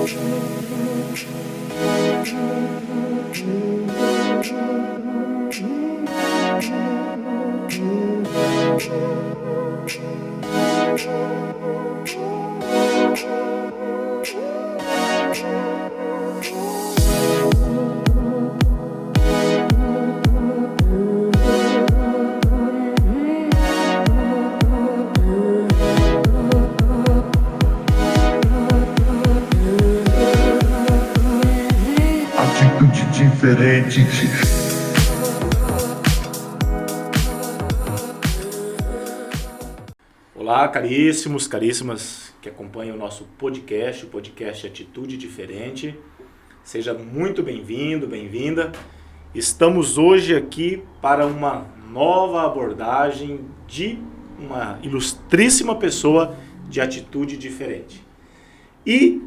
Diferente. Olá, caríssimos, caríssimas que acompanham o nosso podcast, o podcast Atitude Diferente. Seja muito bem-vindo, bem-vinda. Estamos hoje aqui para uma nova abordagem de uma ilustríssima pessoa de atitude diferente. E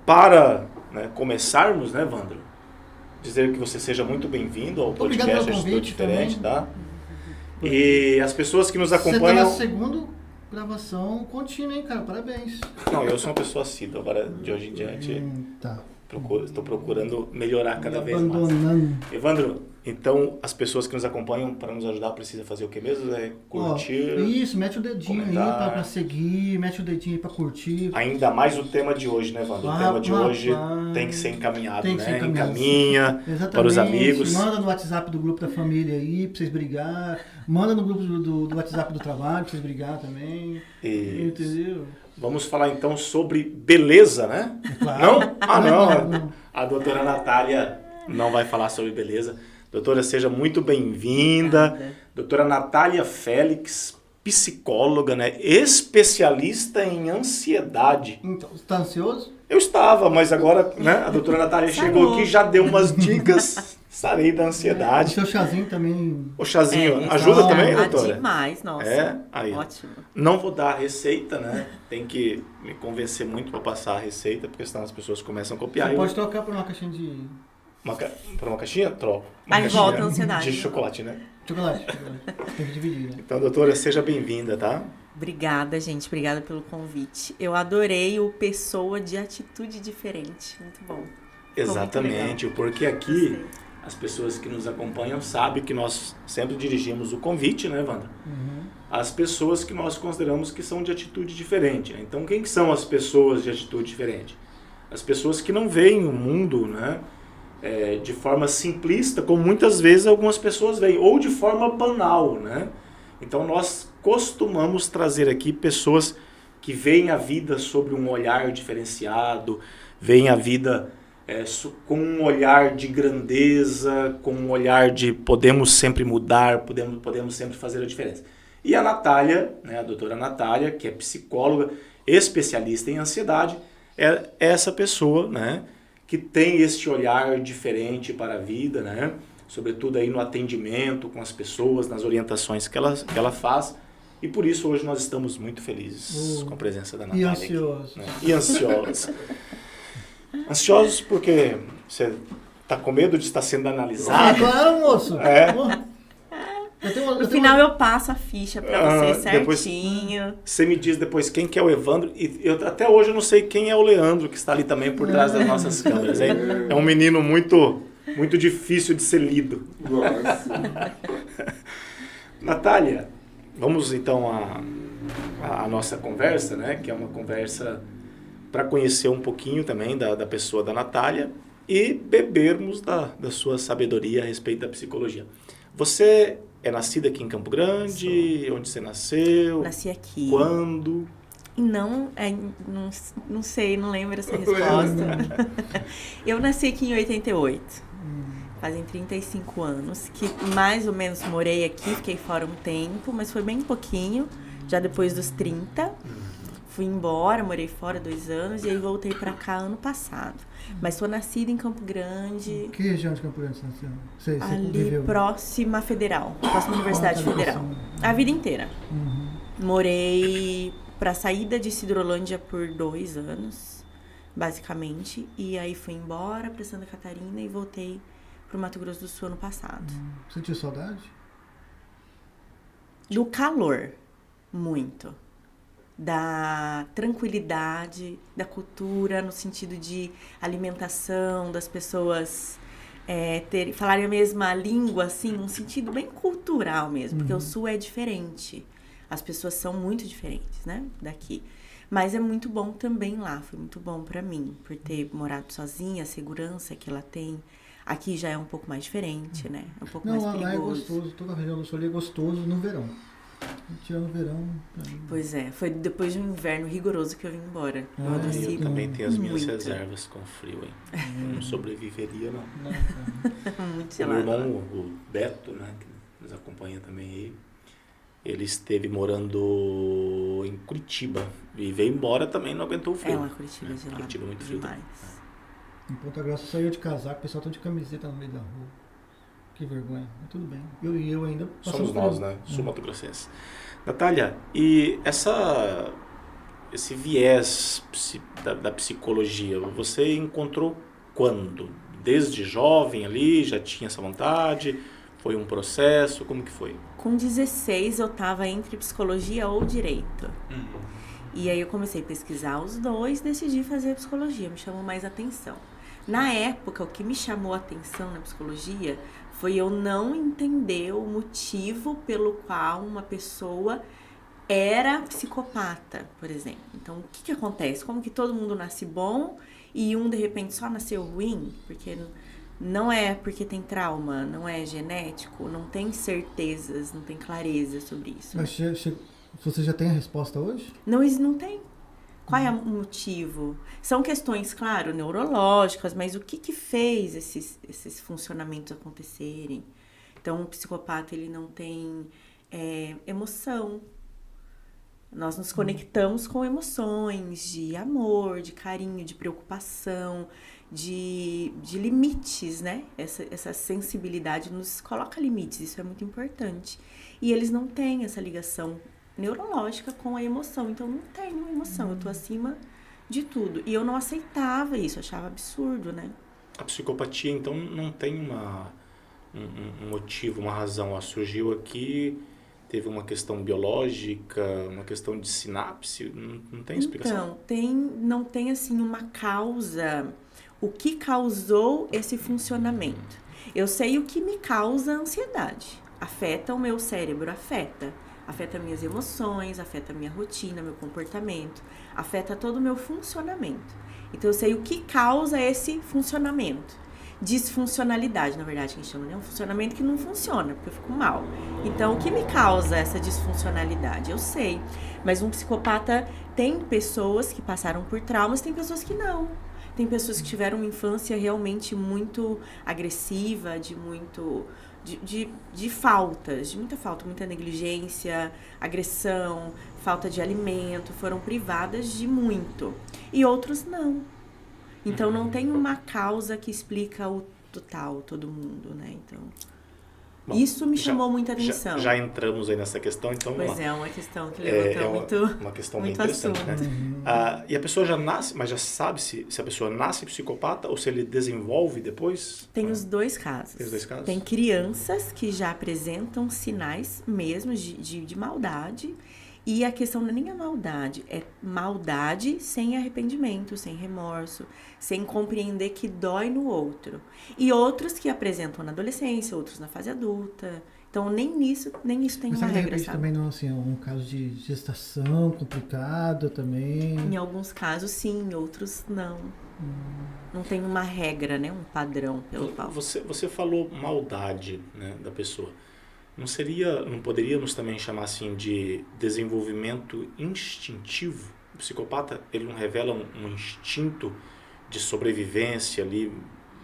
para começarmos, Vandro, dizer que você seja muito bem-vindo ao podcast Atitude Diferente, tá? E as pessoas que nos acompanham... Você tá na segunda gravação contínua, hein, cara? Parabéns. Não, eu sou uma pessoa assídua, agora de hoje em diante estou procurando melhorar cada vez mais. Evandro, então as pessoas que nos acompanham para nos ajudar precisa fazer o que mesmo? É curtir, isso, mete o dedinho comentar, aí pra seguir, mete o dedinho aí pra curtir. Ainda mais o tema de hoje, Evandro? O tema de hoje tem que ser encaminhado, Encaminha para os amigos. Manda no WhatsApp do grupo da família aí pra vocês brigar. Manda no grupo do WhatsApp do trabalho pra vocês brigar também. Isso. Entendeu? Vamos falar então sobre beleza, né? Claro. Não? A doutora Natália não vai falar sobre beleza. Doutora, seja muito bem-vinda. Doutora Natália Félix, psicóloga, especialista em ansiedade. Então, você tá ansioso? Eu estava, mas agora a doutora Natália chegou aqui e já deu umas dicas. Sarei da ansiedade. O seu chazinho também. O chazinho ajuda também, doutora? Demais, nossa. Aí. Ótimo. Não vou dar a receita, Tem que me convencer muito para passar a receita, porque senão as pessoas começam a copiar. Você pode trocar por uma caixinha de... Para uma caixinha? Troco. Aí volta a ansiedade. De chocolate, Chocolate. Tem que dividir, Então, doutora, seja bem-vinda, tá? Obrigada, gente. Obrigada pelo convite. Eu adorei o Pessoa de Atitude Diferente. Muito bom. Exatamente. Porque aqui as pessoas que nos acompanham sabem que nós sempre dirigimos o convite, Wanda? As pessoas que nós consideramos que são de atitude diferente. Então, quem que são as pessoas de atitude diferente? As pessoas que não veem o mundo, de forma simplista, como muitas vezes algumas pessoas veem, ou de forma banal, Então nós costumamos trazer aqui pessoas que veem a vida sobre um olhar diferenciado, veem a vida com um olhar de grandeza, com um olhar de podemos sempre mudar, podemos sempre fazer a diferença. E a Natália, a doutora Natália, que é psicóloga, especialista em ansiedade, é essa pessoa, que tem este olhar diferente para a vida, sobretudo aí no atendimento com as pessoas, nas orientações que ela faz. E por isso hoje nós estamos muito felizes com a presença da Natália. E ansiosos. E ansiosos. Ansiosos porque você está com medo de estar sendo analisado. Claro, moço. No final eu passo a ficha para você certinho. Depois, você me diz depois quem que é o Evandro. E até hoje eu não sei quem é o Leandro, que está ali também por trás das nossas câmeras. É um menino muito, muito difícil de ser lido. Nossa. Natália, vamos então à nossa conversa, que é uma conversa para conhecer um pouquinho também da pessoa da Natália e bebermos da sua sabedoria a respeito da psicologia. Você é nascida aqui em Campo Grande? Onde você nasceu? Nasci aqui. Quando? Não sei, não lembro essa resposta. Eu nasci aqui em 88. Fazem 35 anos. Que mais ou menos morei aqui, fiquei fora um tempo, mas foi bem pouquinho. Já depois dos 30. Fui embora, morei fora 2 anos e aí voltei pra cá ano passado. Mas sou nascida em Campo Grande. Que região de Campo Grande você nasceu? Você ali viveu? Próxima Federal, próxima Universidade Federal. A vida inteira. Morei pra saída de Sidrolândia por 2 anos, basicamente. E aí fui embora pra Santa Catarina e voltei pro Mato Grosso do Sul ano passado. Sentiu saudade? Do calor, muito. da tranquilidade, da cultura, no sentido de alimentação, das pessoas falarem a mesma língua, assim, num sentido bem cultural mesmo, porque o Sul é diferente. As pessoas são muito diferentes, né, daqui. Mas é muito bom também lá, foi muito bom pra mim, por ter morado sozinha, a segurança que ela tem. Aqui já é um pouco mais diferente, né, é um pouco mais perigoso. Lá é gostoso, toda a região do Sul ali é gostoso no verão. Tirando o verão... Pois é, foi depois de um inverno rigoroso que eu vim embora. Eu adoeci Eu também tenho as minhas muito. reservas com frio, hein? Eu não sobreviveria, não. Muito O gelado. meu irmão, o Beto, né, que nos acompanha também aí, ele esteve morando em Curitiba e veio embora também, não aguentou o frio. Lá Curitiba é gelado. Curitiba é muito frio demais. Em Ponta Grossa saiu de casaco, o pessoal tá de camiseta no meio da rua. Que vergonha, mas tudo bem. Eu ainda Somos nós, né? Sul-Mato-Grossense. Natália, e esse viés da psicologia, você encontrou quando? Desde jovem ali, já tinha essa vontade? Foi um processo? Como que foi? Com 16 eu tava entre psicologia ou direito. E aí eu comecei a pesquisar os dois, decidi fazer psicologia, me chamou mais atenção. Na época, o que me chamou a atenção na psicologia foi eu não entender o motivo pelo qual uma pessoa era psicopata, por exemplo. Então, o que acontece? Como que todo mundo nasce bom e um, de repente, só nasceu ruim? Porque não é porque tem trauma, não é genético, não tem certezas, não tem clareza sobre isso. Mas você já tem a resposta hoje? Não tem. Qual é o motivo? São questões, claro, neurológicas, mas o que fez esses funcionamentos acontecerem? Então, o psicopata, ele não tem emoção. Nós nos conectamos com emoções de amor, de carinho, de preocupação, de limites, né? Essa sensibilidade nos coloca limites, isso é muito importante. E eles não têm essa ligação neurológica com a emoção, então não tenho emoção, eu tô acima de tudo. E eu não aceitava isso, achava absurdo, né? A psicopatia, então, não tem um motivo, uma razão. Ela surgiu aqui, teve uma questão biológica, uma questão de sinapse, não tem explicação? Então, não tem, assim, uma causa, o que causou esse funcionamento. Eu sei o que me causa ansiedade, afeta o meu cérebro, afeta minhas emoções, afeta a minha rotina, meu comportamento, afeta todo o meu funcionamento. Então, eu sei o que causa esse funcionamento. Disfuncionalidade, na verdade, que a gente chama, né? Um funcionamento que não funciona, porque eu fico mal. Então, o que me causa essa disfuncionalidade? Eu sei. Mas um psicopata tem pessoas que passaram por traumas, tem pessoas que não. Tem pessoas que tiveram uma infância realmente muito agressiva, de faltas, de muita falta, muita negligência, agressão, falta de alimento, foram privadas de muito. E outros não. Então não tem uma causa que explica o total, todo mundo, né? Então, bom, isso me chamou muita atenção. Já entramos aí nessa questão, então... Pois é uma questão que levantou uma questão muito bem interessante, assunto. né? E a pessoa já nasce, mas já sabe se a pessoa nasce psicopata ou se ele desenvolve depois? Tem os dois casos. Tem os dois casos? Tem crianças que já apresentam sinais mesmo de maldade. E a questão não é nem a maldade, é maldade sem arrependimento, sem remorso, sem compreender que dói no outro. E outros que apresentam na adolescência, outros na fase adulta. Então, nem isso tem Mas uma de regra, repente sabe? também não, assim, é um caso de gestação complicado também. Em alguns casos, sim, em outros, não. Não tem uma regra, né? Um padrão pelo qual. Você falou maldade, né, da pessoa. Não poderíamos também chamar assim de desenvolvimento instintivo? O psicopata, ele não revela um instinto de sobrevivência ali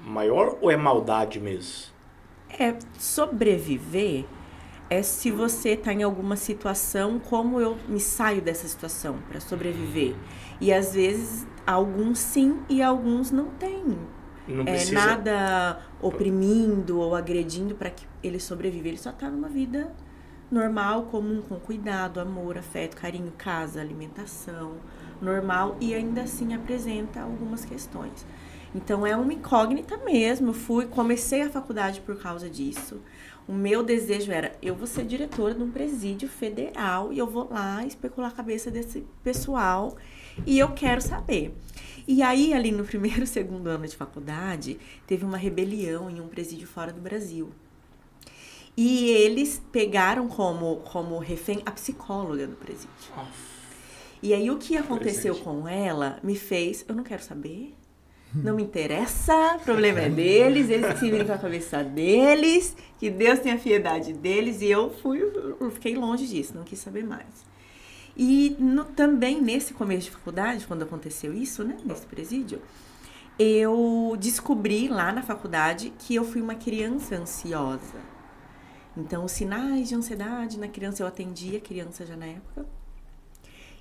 maior ou é maldade mesmo? Sobreviver é se você está em alguma situação, como eu me saio dessa situação para sobreviver. E às vezes alguns sim e alguns não têm. Não precisa... nada oprimindo ou agredindo para que ele sobreviva. Ele só está numa vida normal, comum, com cuidado, amor, afeto, carinho, casa, alimentação, normal e ainda assim apresenta algumas questões. Então é uma incógnita mesmo. Comecei a faculdade por causa disso. O meu desejo era, eu vou ser diretora de um presídio federal e eu vou lá especular a cabeça desse pessoal e eu quero saber. E aí, ali no primeiro, segundo ano de faculdade, teve uma rebelião em um presídio fora do Brasil. E eles pegaram como refém a psicóloga do presídio. E aí, o que aconteceu com ela me fez, eu não quero saber, não me interessa, o problema é deles, eles que se virem com a cabeça deles, que Deus tenha piedade deles, e eu fiquei longe disso, não quis saber mais. E também nesse começo de faculdade, quando aconteceu isso, né, nesse presídio, eu descobri lá na faculdade que eu fui uma criança ansiosa. Então, os sinais de ansiedade na criança, eu atendia criança já na época,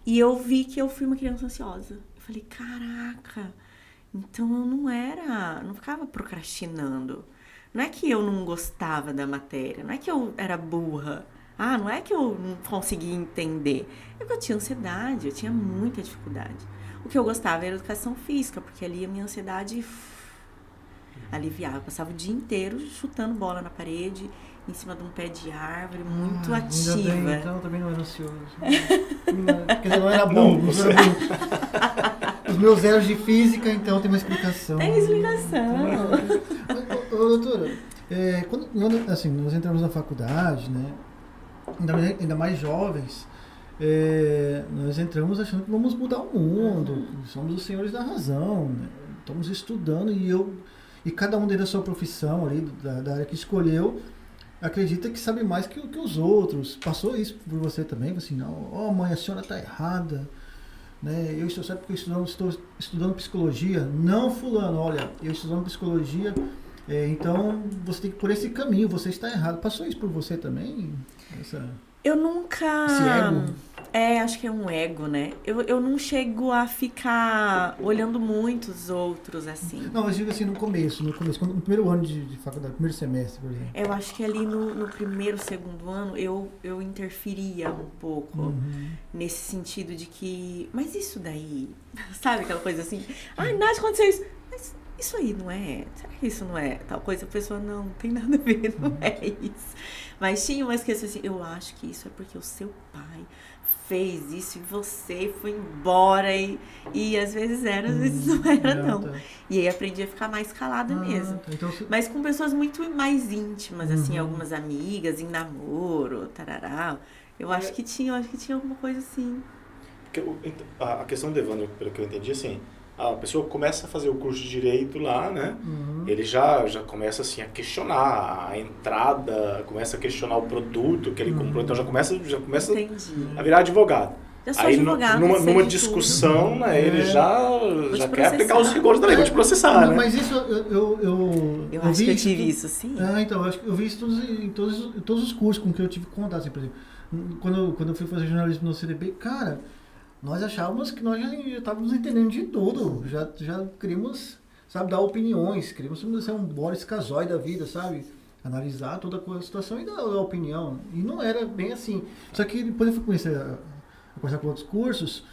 e eu vi que eu fui uma criança ansiosa. Eu falei, caraca, então eu não ficava procrastinando. Não é que eu não gostava da matéria, não é que eu era burra. Não é que eu não conseguia entender. É que eu tinha ansiedade, eu tinha muita dificuldade. O que eu gostava era educação física, porque ali a minha ansiedade aliviava. Eu passava o dia inteiro chutando bola na parede, em cima de um pé de árvore, muito ativa. Ainda bem, então eu também não era ansioso. Quer dizer, não era bom. Os meus zeros de física, então, tem uma explicação. Tem explicação. Ô, doutora, quando assim, nós entramos na faculdade, né? Ainda mais jovens, nós entramos achando que vamos mudar o mundo, somos os senhores da razão, né? Estamos estudando e cada um dentro da sua profissão, ali, da área que escolheu, acredita que sabe mais que os outros. Passou isso por você também? Assim, mãe, a senhora está errada, né? Eu estou certo porque estou estudando psicologia. Não, fulano, olha, eu estudando psicologia, então você tem que ir por esse caminho, você está errado. Passou isso por você também? Eu nunca... Esse ego? Acho que é um ego, né? Eu não chego a ficar olhando muito os outros, assim. Não, mas digo assim, no começo, no primeiro ano de faculdade, primeiro semestre, por exemplo. Eu acho que ali no primeiro, segundo ano, eu interferia um pouco nesse sentido de que... Mas isso daí... Sabe aquela coisa assim? Nath, aconteceu isso. Mas isso aí não é... Será que isso não é tal coisa? A pessoa, não tem nada a ver, não é isso. Mas tinha umas questões assim, eu acho que isso é porque o seu pai fez isso e você foi embora e às vezes era, às vezes não era, não. Tá. E aí aprendi a ficar mais calada mesmo. Tá. Então, mas com pessoas muito mais íntimas, assim, algumas amigas em namoro, tarará. Eu acho que tinha alguma coisa assim. Porque a questão do Evandro, pelo que eu entendi, assim, a pessoa começa a fazer o curso de Direito lá, né? Ele já começa assim a questionar a entrada, começa a questionar o produto que ele comprou, então já começa a virar advogado. Eu sou advogado, numa discussão, né, ele já quer aplicar os rigores da lei, vou te processar, né? Mas isso eu acho que eu tive isso, sim. Então, eu acho que eu vi isso em todos os cursos com que eu tive contato, assim, por exemplo. Quando eu fui fazer jornalismo no CDB, cara, nós achávamos que nós já estávamos entendendo de tudo, já queríamos, sabe, dar opiniões, queríamos ser um Boris Casoy da vida, sabe, analisar toda a situação e dar opinião, e não era bem assim. Só que depois eu fui conhecer a conversar com outros cursos,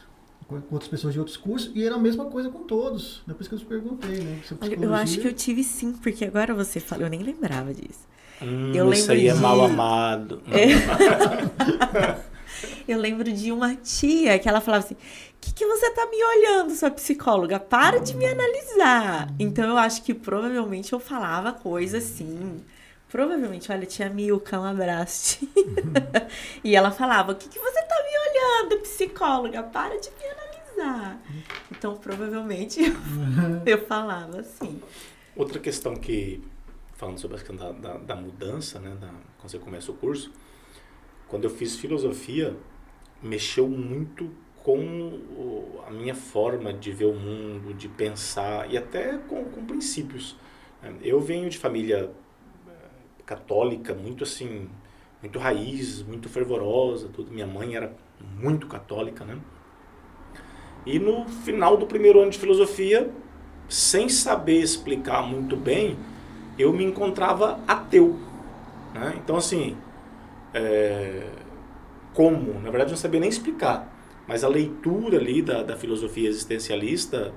com outras pessoas de outros cursos, e era a mesma coisa com todos, depois que eu te perguntei, né. Eu acho que eu tive sim, porque agora você falou, eu nem lembrava disso. Isso aí é mal amado. Eu lembro de uma tia que ela falava assim, o que você tá me olhando, sua psicóloga? Para de me analisar. Então eu acho que provavelmente eu falava coisa assim. Provavelmente, olha, tia Milka, um abraço. E ela falava, o que você tá me olhando, psicóloga? Para de me analisar. Então provavelmente eu falava assim. Outra questão que, falando sobre a questão da mudança, né, quando você começa o curso, quando eu fiz filosofia, mexeu muito com a minha forma de ver o mundo, de pensar e até com princípios. Eu venho de família católica, muito assim, muito raiz, muito fervorosa, tudo. Minha mãe era muito católica, né? E no final do primeiro ano de filosofia, sem saber explicar muito bem, eu me encontrava ateu, né? Então assim, como? Na verdade, eu não sabia nem explicar. Mas a leitura ali da filosofia existencialista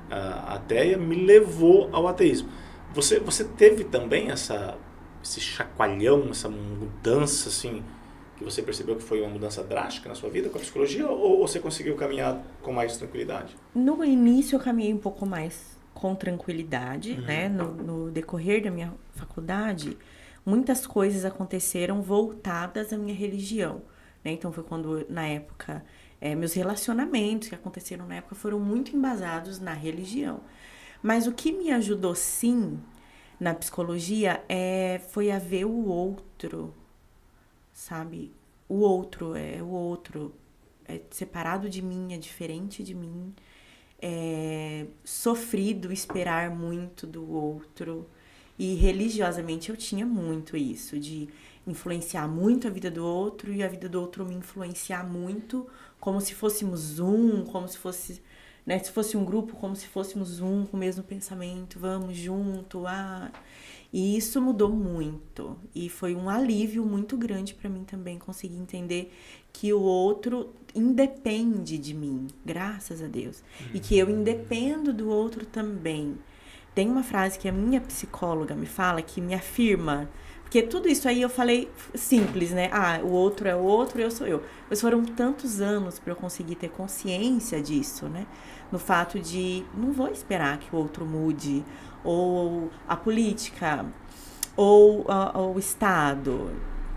ateia me levou ao ateísmo. Você teve também esse chacoalhão, essa mudança, assim, que você percebeu que foi uma mudança drástica na sua vida com a psicologia, ou você conseguiu caminhar com mais tranquilidade? No início eu caminhei um pouco mais com tranquilidade, né? No decorrer da minha faculdade, muitas coisas aconteceram voltadas à minha religião, né? Então foi quando, na época, meus relacionamentos que aconteceram na época foram muito embasados na religião. Mas o que me ajudou, sim, na psicologia foi a ver o outro, sabe? O outro é separado de mim, é diferente de mim, é sofrido esperar muito do outro. E religiosamente eu tinha muito isso, de influenciar muito a vida do outro e a vida do outro me influenciar muito, como se fôssemos como se fosse, né, se fosse um grupo, como se fôssemos com o mesmo pensamento, vamos junto, E isso mudou muito. E foi um alívio muito grande para mim também conseguir entender que o outro independe de mim, graças a Deus. E que eu independo do outro também. Tem uma frase que a minha psicóloga me fala, que me afirma, porque tudo isso aí eu falei simples, né? O outro é o outro, eu sou eu. Mas foram tantos anos para eu conseguir ter consciência disso, né? No fato de, não vou esperar que o outro mude, ou a política, ou o Estado,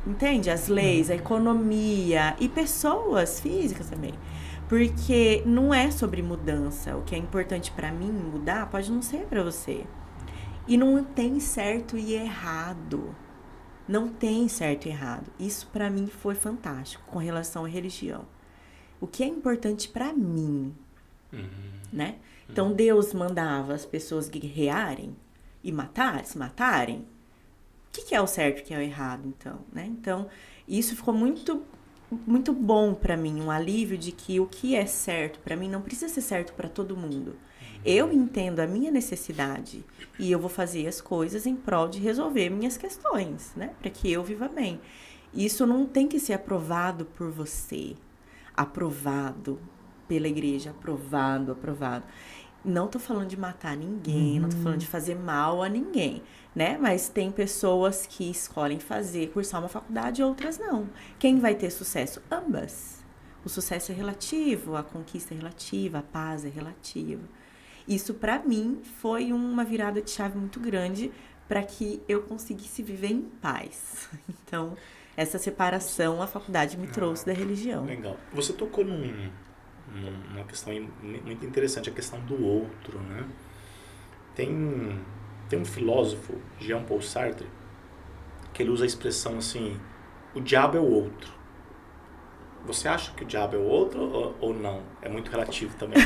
entende? As leis, a economia e pessoas físicas também. Porque não é sobre mudança. O que é importante para mim mudar pode não ser para você. E não tem certo e errado. Não tem certo e errado. Isso para mim foi fantástico com relação à religião. O que é importante para mim, né? Então Deus mandava as pessoas guerrearem e se matarem. O que é o certo e o que é o errado, então, né? Então, isso ficou muito muito bom para mim, um alívio de que o que é certo para mim não precisa ser certo para todo mundo. Eu entendo a minha necessidade e eu vou fazer as coisas em prol de resolver minhas questões, né? Para que eu viva bem. Isso não tem que ser aprovado por você, aprovado pela igreja, aprovado. Não tô falando de matar ninguém, não tô falando de fazer mal a ninguém, né? Mas tem pessoas que escolhem cursar uma faculdade e outras não. Quem vai ter sucesso? Ambas. O sucesso é relativo, a conquista é relativa, a paz é relativa. Isso, para mim, foi uma virada de chave muito grande para que eu conseguisse viver em paz. Então, essa separação a faculdade me trouxe da religião. Legal. Você tocou numa questão muito interessante, a questão do outro, né? Tem um filósofo, Jean-Paul Sartre, que ele usa a expressão assim, o diabo é o outro. Você acha que o diabo é o outro ou não? É muito relativo também.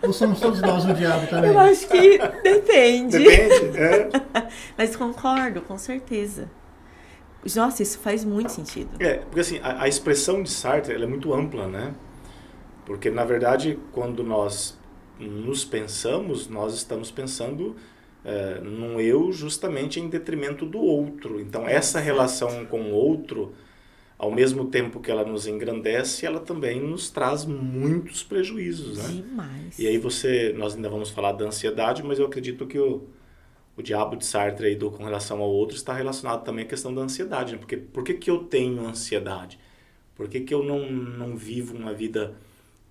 Ou somos todos nós o diabo também? Eu acho que depende. Depende, Mas concordo, com certeza. Nossa, isso faz muito sentido. Porque assim, a expressão de Sartre, ela é muito ampla, né? Porque, na verdade, quando nós nos pensamos, nós estamos pensando num eu justamente em detrimento do outro. Então, essa relação com o outro, ao mesmo tempo que ela nos engrandece, ela também nos traz muitos prejuízos, né? Demais. E aí nós ainda vamos falar da ansiedade, mas eu acredito que o diabo de Sartre aí com relação ao outro está relacionado também à questão da ansiedade, né? Porque por que eu tenho ansiedade? Por que eu não vivo uma vida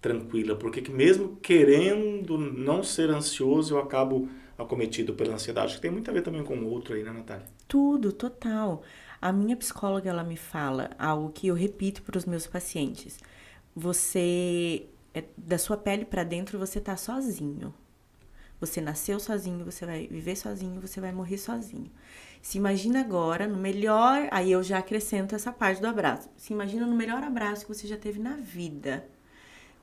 tranquila? Porque que mesmo querendo não ser ansioso, eu acabo acometido pela ansiedade, que tem muito a ver também com o outro aí, né, Natália? Tudo, total. A minha psicóloga, ela me fala algo que eu repito para os meus pacientes. Da sua pele para dentro, você tá sozinho. Você nasceu sozinho, você vai viver sozinho, você vai morrer sozinho. Se imagina agora no melhor... Aí eu já acrescento essa parte do abraço. Se imagina no melhor abraço que você já teve na vida.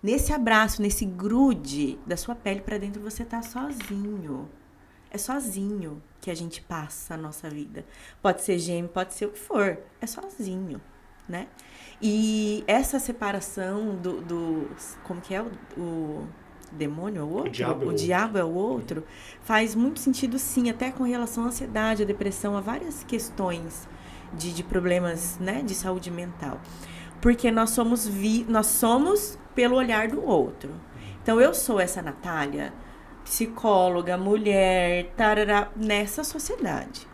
Nesse abraço, nesse grude da sua pele para dentro, você tá sozinho. É sozinho que a gente passa a nossa vida. Pode ser gêmeo, pode ser o que for. É sozinho, né? E essa separação como que é o demônio é o outro? O diabo é o outro. Faz muito sentido, sim, até com relação à ansiedade, à depressão, a várias questões de problemas, né, de saúde mental. Porque nós somos pelo olhar do outro. Então, eu sou essa Natália, psicóloga, mulher, tarará, nessa sociedade.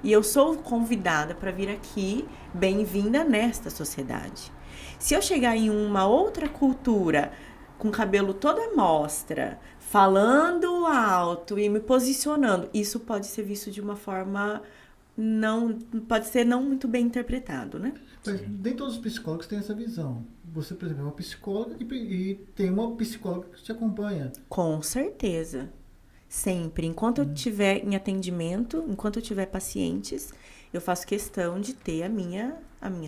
E eu sou convidada para vir aqui, bem-vinda nesta sociedade. Se eu chegar em uma outra cultura, com o cabelo todo à mostra, falando alto e me posicionando, isso pode ser visto de uma forma pode ser não muito bem interpretado, né? Mas nem todos os psicólogos têm essa visão. Você, por exemplo, é uma psicóloga e tem uma psicóloga que te acompanha. Com certeza. Sempre. Enquanto eu estiver em atendimento, enquanto eu tiver pacientes, eu faço questão de ter a minha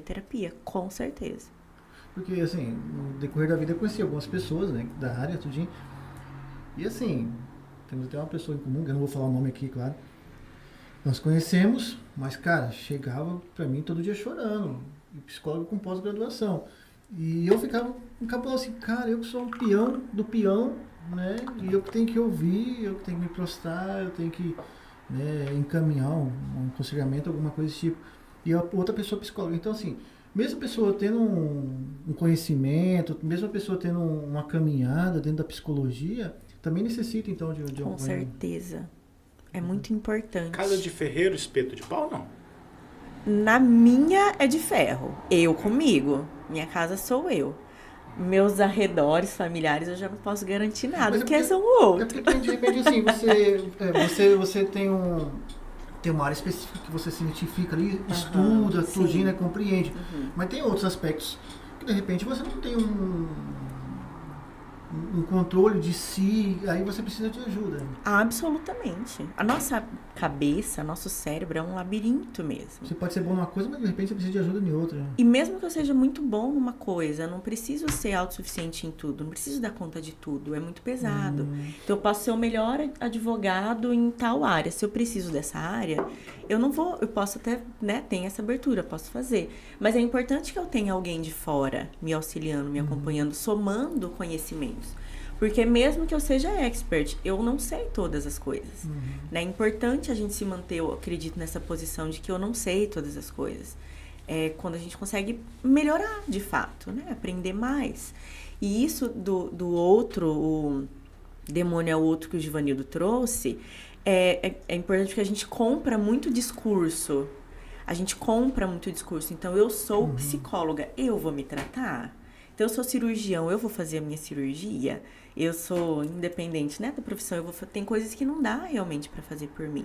terapia. Com certeza. Porque, assim, no decorrer da vida eu conheci algumas pessoas, né, da área, tudinho. E, assim, temos até uma pessoa em comum, que eu não vou falar o nome aqui, claro. Nós conhecemos, mas, cara, chegava pra mim todo dia chorando. E psicólogo com pós-graduação. E eu ficava encabulado assim, cara, eu que sou um peão do peão, né? E eu que tenho que ouvir, eu que tenho que me prostrar, eu tenho que, né, encaminhar um aconselhamento, alguma coisa desse tipo. E a outra pessoa psicóloga. Então, assim, mesmo a pessoa tendo um conhecimento, mesmo a pessoa tendo uma caminhada dentro da psicologia, também necessita, então, de Com certeza. É muito importante. Casa de ferreiro, espeto de pau, não? Na minha é de ferro. Eu comigo. Minha casa sou eu. Meus arredores familiares eu já não posso garantir nada, porque são outros. É porque, de repente, assim, você tem uma área específica que você se identifica ali, estuda, tudinho, né, compreende. Mas tem outros aspectos que, de repente, você não tem um controle de si, aí você precisa de ajuda. Absolutamente. A nossa cabeça, nosso cérebro é um labirinto mesmo. Você pode ser bom numa coisa, mas de repente você precisa de ajuda em outra. Né? E mesmo que eu seja muito bom numa coisa, eu não preciso ser autossuficiente em tudo, não preciso dar conta de tudo, é muito pesado. Então eu posso ser o melhor advogado em tal área. Se eu preciso dessa área, eu posso até, né, ter essa abertura, posso fazer. Mas é importante que eu tenha alguém de fora me auxiliando, me acompanhando, somando conhecimentos. Porque mesmo que eu seja expert, eu não sei todas as coisas. Né? É importante a gente se manter, eu acredito, nessa posição de que eu não sei todas as coisas. É quando a gente consegue melhorar, de fato, né? Aprender mais. E isso do outro, o demônio é o outro que o Givanildo trouxe, é importante porque a gente compra muito discurso. Então, eu sou psicóloga, eu vou me tratar? Então, eu sou cirurgião, eu vou fazer a minha cirurgia? Eu sou independente, né, da profissão, tem coisas que não dá realmente para fazer por mim.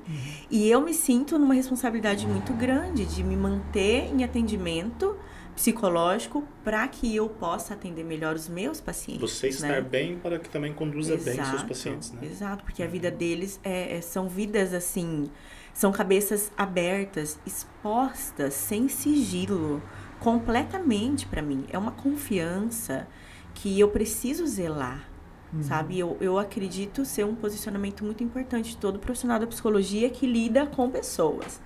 E eu me sinto numa responsabilidade muito grande de me manter em atendimento psicológico para que eu possa atender melhor os meus pacientes. Você estar bem para que também conduza bem seus pacientes, né? Exato, porque a vida deles são vidas assim, são cabeças abertas, expostas, sem sigilo, completamente para mim. É uma confiança que eu preciso zelar. Sabe? Eu acredito ser um posicionamento muito importante de todo profissional da psicologia que lida com pessoas.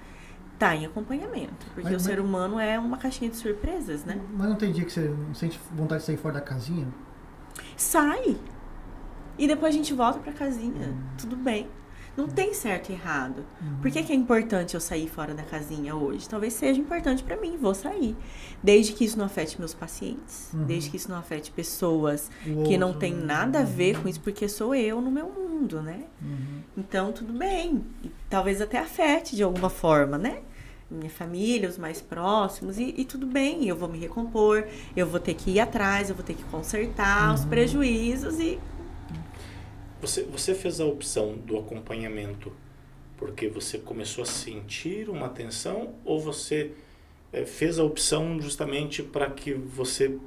Tá em acompanhamento. Porque o ser humano é uma caixinha de surpresas, né? Mas não tem dia que você não sente vontade de sair fora da casinha? Sai! E depois a gente volta pra casinha. Tudo bem. Não tem certo e errado. Por que é importante eu sair fora da casinha hoje? Talvez seja importante pra mim, vou sair. Desde que isso não afete meus pacientes, desde que isso não afete pessoas que não tem nada a ver com isso, porque sou eu no meu mundo, né? Então, tudo bem. E talvez até afete de alguma forma, né? Minha família, os mais próximos, e tudo bem, eu vou me recompor, eu vou ter que ir atrás, eu vou ter que consertar os prejuízos e... Você fez a opção do acompanhamento porque você começou a sentir uma tensão ou você fez a opção justamente para que você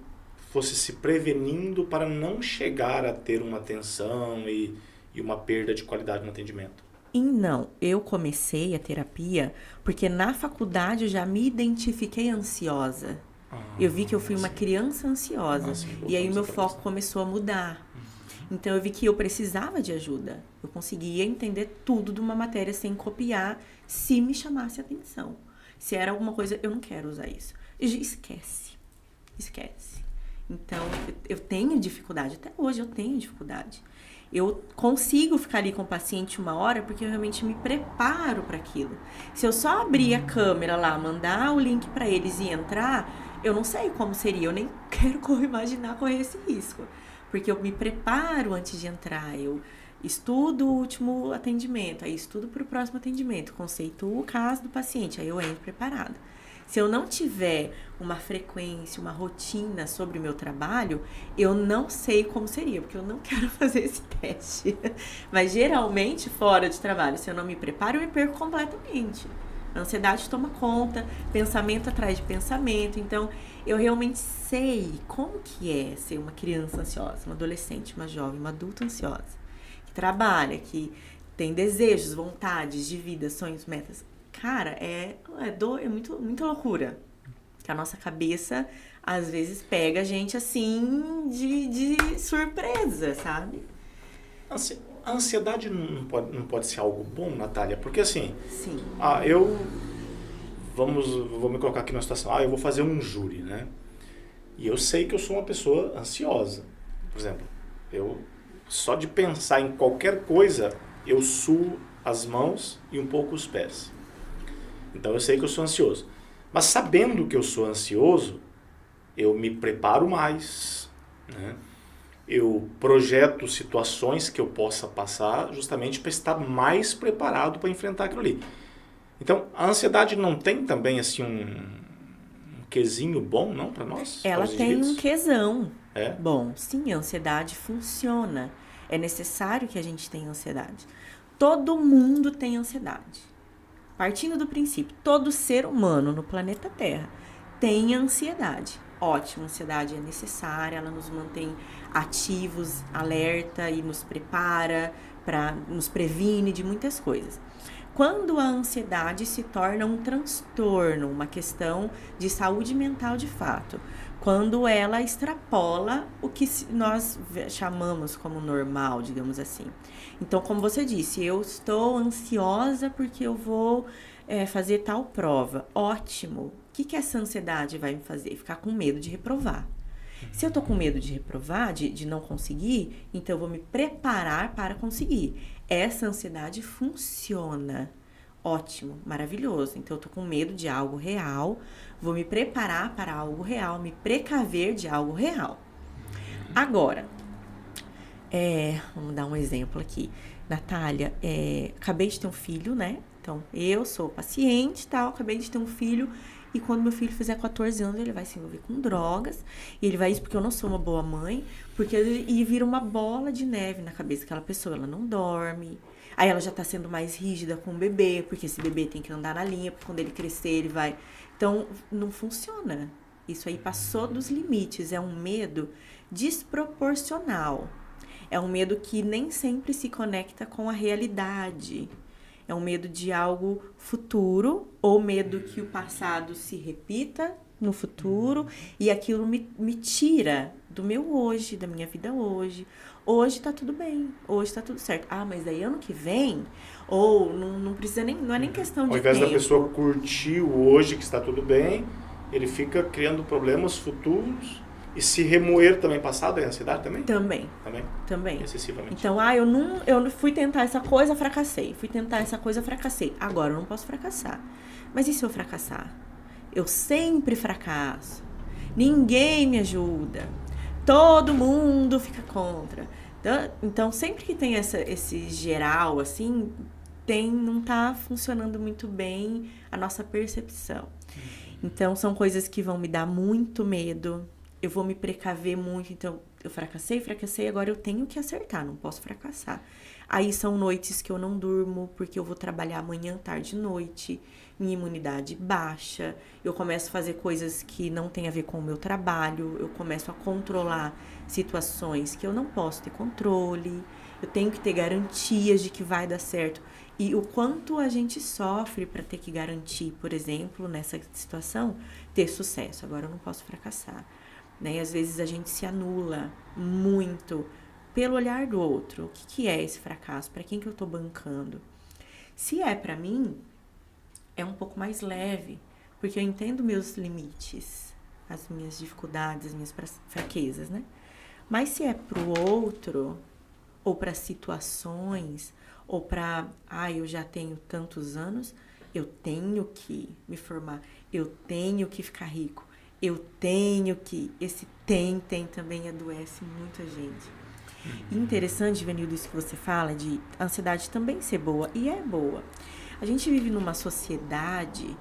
fosse se prevenindo para não chegar a ter uma tensão e uma perda de qualidade no atendimento? E não, eu comecei a terapia porque na faculdade eu já me identifiquei ansiosa. Eu vi que eu fui uma criança ansiosa e aí o meu foco começou a mudar. Então, eu vi que eu precisava de ajuda. Eu conseguia entender tudo de uma matéria sem copiar, se me chamasse atenção. Se era alguma coisa, eu não quero usar isso. Esquece. Então, eu tenho dificuldade. Até hoje eu tenho dificuldade. Eu consigo ficar ali com o paciente 1 hora porque eu realmente me preparo para aquilo. Se eu só abrir a câmera lá, mandar o link para eles e entrar, eu não sei como seria. Eu nem quero imaginar correr esse risco. Porque eu me preparo antes de entrar, eu estudo o último atendimento, aí estudo para o próximo atendimento, conceituo o caso do paciente, aí eu entro preparada. Se eu não tiver uma frequência, uma rotina sobre o meu trabalho, eu não sei como seria, porque eu não quero fazer esse teste. Mas geralmente, fora de trabalho, se eu não me preparo, eu me perco completamente. A ansiedade toma conta, pensamento atrás de pensamento. Então, eu realmente sei como que é ser uma criança ansiosa, uma adolescente, uma jovem, uma adulta ansiosa, que trabalha, que tem desejos, vontades de vida, sonhos, metas. Cara, é muita loucura. Que a nossa cabeça, às vezes, pega a gente, assim, de surpresa, sabe? A ansiedade não pode ser algo bom, Natália? Porque, assim... Sim. Vou me colocar aqui numa situação. Eu vou fazer um júri, né? E eu sei que eu sou uma pessoa ansiosa. Por exemplo, só de pensar em qualquer coisa, eu suo as mãos e um pouco os pés. Então eu sei que eu sou ansioso. Mas sabendo que eu sou ansioso, eu me preparo mais, né? Eu projeto situações que eu possa passar justamente para estar mais preparado para enfrentar aquilo ali. Então, a ansiedade não tem também assim um quesinho bom, não, para nós? Ela tem um quesão. É? Bom, sim, a ansiedade funciona. É necessário que a gente tenha ansiedade. Todo mundo tem ansiedade. Partindo do princípio, todo ser humano no planeta Terra tem ansiedade. Ótimo, a ansiedade é necessária, ela nos mantém ativos, alerta e nos prepara, nos previne de muitas coisas. Quando a ansiedade se torna um transtorno, uma questão de saúde mental de fato, quando ela extrapola o que nós chamamos como normal, digamos assim. Então, como você disse, eu estou ansiosa porque eu vou fazer tal prova. Ótimo. O que essa ansiedade vai me fazer? Ficar com medo de reprovar. Se eu tô com medo de reprovar, de não conseguir, então eu vou me preparar para conseguir. Essa ansiedade funciona. Ótimo, maravilhoso. Então eu tô com medo de algo real, vou me preparar para algo real, me precaver de algo real. Agora, vamos dar um exemplo aqui. Natália, acabei de ter um filho, né? Então, eu sou paciente e tal, acabei de ter um filho. E quando meu filho fizer 14 anos, ele vai se envolver com drogas. E ele vai isso porque eu não sou uma boa mãe. E vira uma bola de neve na cabeça daquela pessoa. Ela não dorme. Aí ela já tá sendo mais rígida com o bebê. Porque esse bebê tem que andar na linha. Porque quando ele crescer, ele vai... Então, não funciona. Isso aí passou dos limites. É um medo desproporcional. É um medo que nem sempre se conecta com a realidade. É um medo de algo futuro, ou medo que o passado se repita no futuro, e aquilo me tira do meu hoje, da minha vida hoje. Hoje tá tudo bem, hoje tá tudo certo. Mas daí ano que vem, ou não precisa nem, não é nem questão de tempo. Ao invés da pessoa curtir o hoje que está tudo bem, ele fica criando problemas futuros. E se remoer também passado, é ansiedade também? Também. Excessivamente. Então, eu fui tentar essa coisa, fracassei. Agora eu não posso fracassar. Mas e se eu fracassar? Eu sempre fracasso. Ninguém me ajuda. Todo mundo fica contra. Então sempre que tem esse geral, assim, não tá funcionando muito bem a nossa percepção. Então, são coisas que vão me dar muito medo. Eu vou me precaver muito, então eu fracassei, agora eu tenho que acertar, não posso fracassar. Aí são noites que eu não durmo, porque eu vou trabalhar manhã, tarde e noite, minha imunidade baixa, eu começo a fazer coisas que não tem a ver com o meu trabalho, eu começo a controlar situações que eu não posso ter controle, eu tenho que ter garantias de que vai dar certo. E o quanto a gente sofre para ter que garantir, por exemplo, nessa situação, ter sucesso. Agora eu não posso fracassar. Né? E às vezes a gente se anula muito pelo olhar do outro. O que é esse fracasso? Para quem que eu tô bancando? Se é para mim, é um pouco mais leve, porque eu entendo meus limites, as minhas dificuldades, as minhas fraquezas, né? Mas se é pro outro, ou para situações, ou para, eu já tenho tantos anos, eu tenho que me formar, eu tenho que ficar rico, eu tenho que... Esse tem também adoece muito a gente. E interessante, Ivanildo, isso que você fala de ansiedade também ser boa. E é boa. A gente vive numa sociedade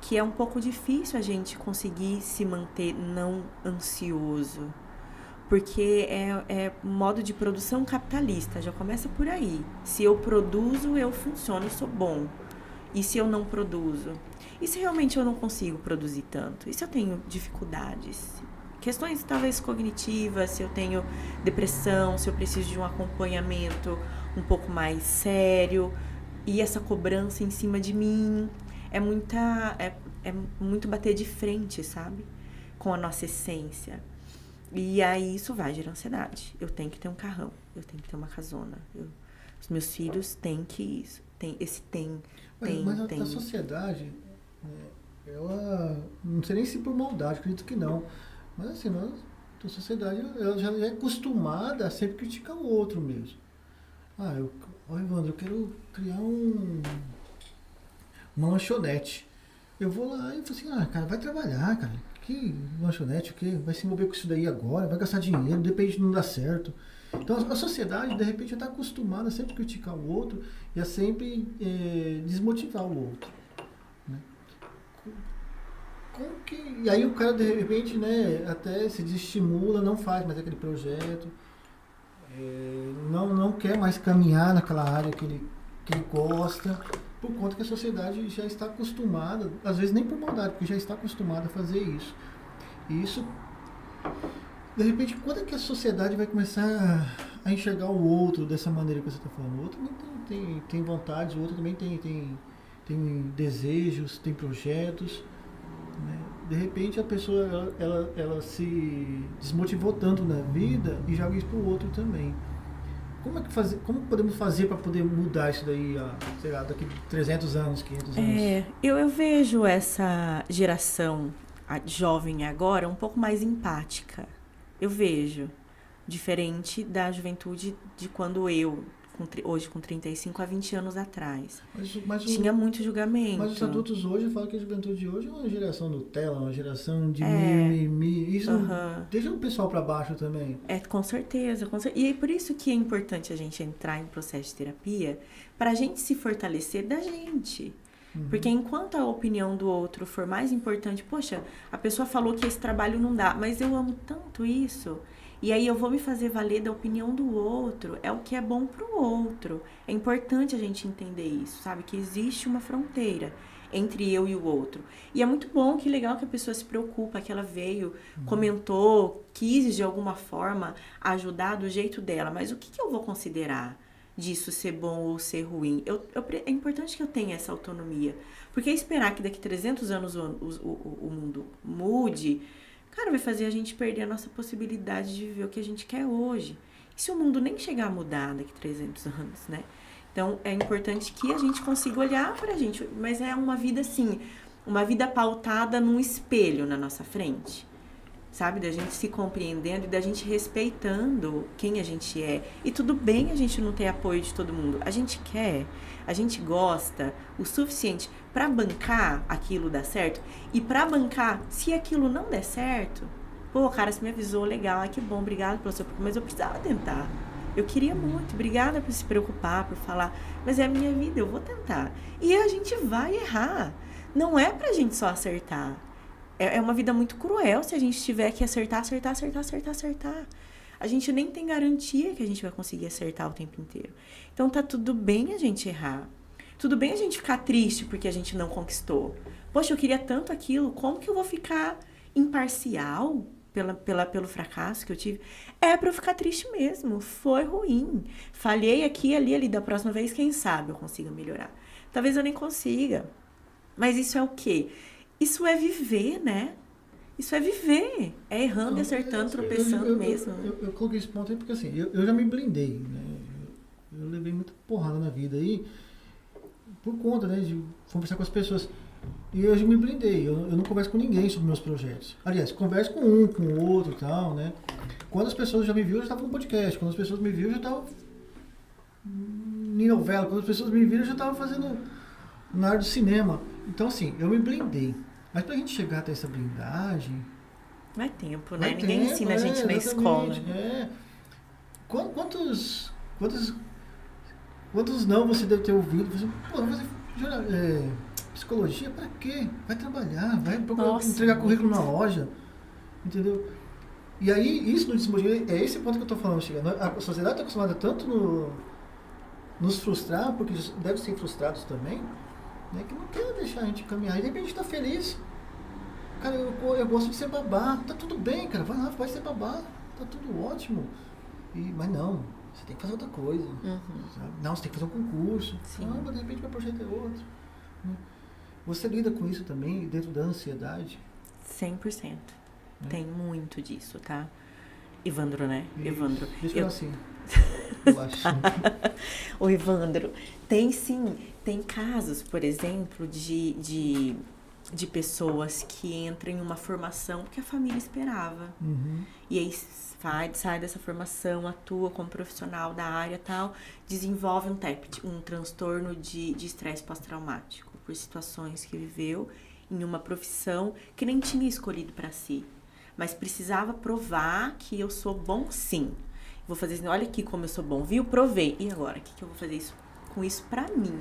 que é um pouco difícil a gente conseguir se manter não ansioso. Porque é modo de produção capitalista, já começa por aí. Se eu produzo, eu funciono, eu sou bom. E se eu não produzo? E se realmente eu não consigo produzir tanto? E se eu tenho dificuldades? Questões talvez cognitivas, se eu tenho depressão, se eu preciso de um acompanhamento um pouco mais sério. E essa cobrança em cima de mim é muito bater de frente, sabe? Com a nossa essência. E aí isso vai gerar ansiedade. Eu tenho que ter um carrão, eu tenho que ter uma casona. Os meus filhos têm que isso. Mas a sociedade, ela, não sei nem se por maldade, acredito que não. Mas assim, a sociedade ela já é acostumada a sempre criticar o outro mesmo. Evandro, eu quero criar uma lanchonete. Eu vou lá e falo assim, cara, vai trabalhar, cara. Que lanchonete, o quê? Vai se envolver com isso daí agora, vai gastar dinheiro, de repente não dá certo. Então a sociedade, de repente, já está acostumada a sempre criticar o outro e a sempre desmotivar o outro. Né? E aí o cara, de repente, né, até se desestimula, não faz mais aquele projeto, não quer mais caminhar naquela área que ele gosta, por conta que a sociedade já está acostumada, às vezes nem por maldade, porque já está acostumada a fazer isso. E isso, de repente, quando é que a sociedade vai começar a enxergar o outro dessa maneira que você está falando? O outro também tem vontades, o outro também tem desejos, tem projetos. Né? De repente a pessoa ela se desmotivou tanto na vida e joga isso para o outro também. Como podemos fazer para poder mudar isso daí, sei lá, daqui 300 anos, 500 anos? Eu vejo essa geração jovem agora um pouco mais empática. Eu vejo. Diferente da juventude de quando eu, hoje com 35, há 20 anos atrás. Tinha muito julgamento. Mas os adultos hoje falam que a juventude de hoje é uma geração Nutella, uma geração de mimimi. Isso deixa o pessoal para baixo também. Com certeza. E é por isso que é importante a gente entrar em processo de terapia, para a gente se fortalecer da gente. Porque enquanto a opinião do outro for mais importante, poxa, a pessoa falou que esse trabalho não dá, mas eu amo tanto isso... E aí eu vou me fazer valer da opinião do outro, é o que é bom pro outro. É importante a gente entender isso, sabe? Que existe uma fronteira entre eu e o outro. E é muito bom, que legal que a pessoa se preocupa, que ela veio, comentou, quis de alguma forma ajudar do jeito dela. Mas o que eu vou considerar disso ser bom ou ser ruim? É importante que eu tenha essa autonomia. Porque esperar que daqui 300 anos o mundo mude... Cara, vai fazer a gente perder a nossa possibilidade de viver o que a gente quer hoje. E se o mundo nem chegar a mudar daqui 300 anos, né? Então, é importante que a gente consiga olhar pra gente. Mas é uma vida, assim, uma vida pautada num espelho na nossa frente. Sabe? Da gente se compreendendo e da gente respeitando quem a gente é. E tudo bem a gente não ter apoio de todo mundo. A gente quer, a gente gosta o suficiente para bancar aquilo dar certo. E para bancar, se aquilo não der certo, pô, cara, você me avisou, legal, que bom, obrigado pelo seu... Mas eu precisava tentar. Eu queria muito, obrigada por se preocupar, por falar. Mas é a minha vida, eu vou tentar. E a gente vai errar. Não é pra gente só acertar. É uma vida muito cruel se a gente tiver que acertar. A gente nem tem garantia que a gente vai conseguir acertar o tempo inteiro. Então tá tudo bem a gente errar. Tudo bem a gente ficar triste porque a gente não conquistou. Poxa, eu queria tanto aquilo, como que eu vou ficar imparcial pelo fracasso que eu tive? É pra eu ficar triste mesmo, foi ruim. Falhei aqui, ali, da próxima vez, quem sabe eu consiga melhorar. Talvez eu nem consiga. Mas isso é o quê? Isso é viver, né? Isso é viver. É errando, acertando, tropeçando mesmo. Eu coloquei esse ponto aí porque assim, eu já me blindei, né? Eu levei muita porrada na vida aí por conta, né, de conversar com as pessoas. E eu já me blindei. Eu não converso com ninguém sobre meus projetos. Aliás, converso com um, com o outro e tal, né? Quando as pessoas já me viram, eu já estava no podcast. Quando as pessoas me viram, eu já estava em novela. Quando as pessoas me viram, eu já estava fazendo na área do cinema. Então, assim, eu me blindei. Mas pra gente chegar até essa blindagem, Não é tempo, né? Vai Ninguém tempo, ensina a gente na escola. É. Quantos não você deve ter ouvido? Você, pô, vai fazer psicologia pra quê? Vai trabalhar, vai procurar entregar currículo na loja. Entendeu? E aí, isso no desenvolvimento, é esse ponto que eu tô falando, chegando. A sociedade está acostumada tanto nos frustrar, porque deve ser frustrados também, né, que não quer deixar a gente caminhar. E de repente a gente tá feliz. Cara, eu gosto de ser babá. Tá tudo bem, cara. Vai lá, vai ser babá. Tá tudo ótimo. Mas não, você tem que fazer outra coisa. Sabe? Não, você tem que fazer um concurso. Não, mas de repente meu projeto é outro. Você lida com isso também dentro da ansiedade? 100%. Tem muito disso, tá? Evandro, né? Isso. Evandro. Deixa eu assim. Eu acho. Ô, Evandro, tem casos, por exemplo, de pessoas que entram em uma formação que a família esperava. E aí sai dessa formação, atua como profissional da área e tal, desenvolve um TEPT, um transtorno de estresse pós-traumático, por situações que viveu em uma profissão que nem tinha escolhido para si, mas precisava provar que eu sou bom sim. Vou fazer assim, olha aqui como eu sou bom, viu? Provei. E agora? O que eu vou fazer com isso pra mim?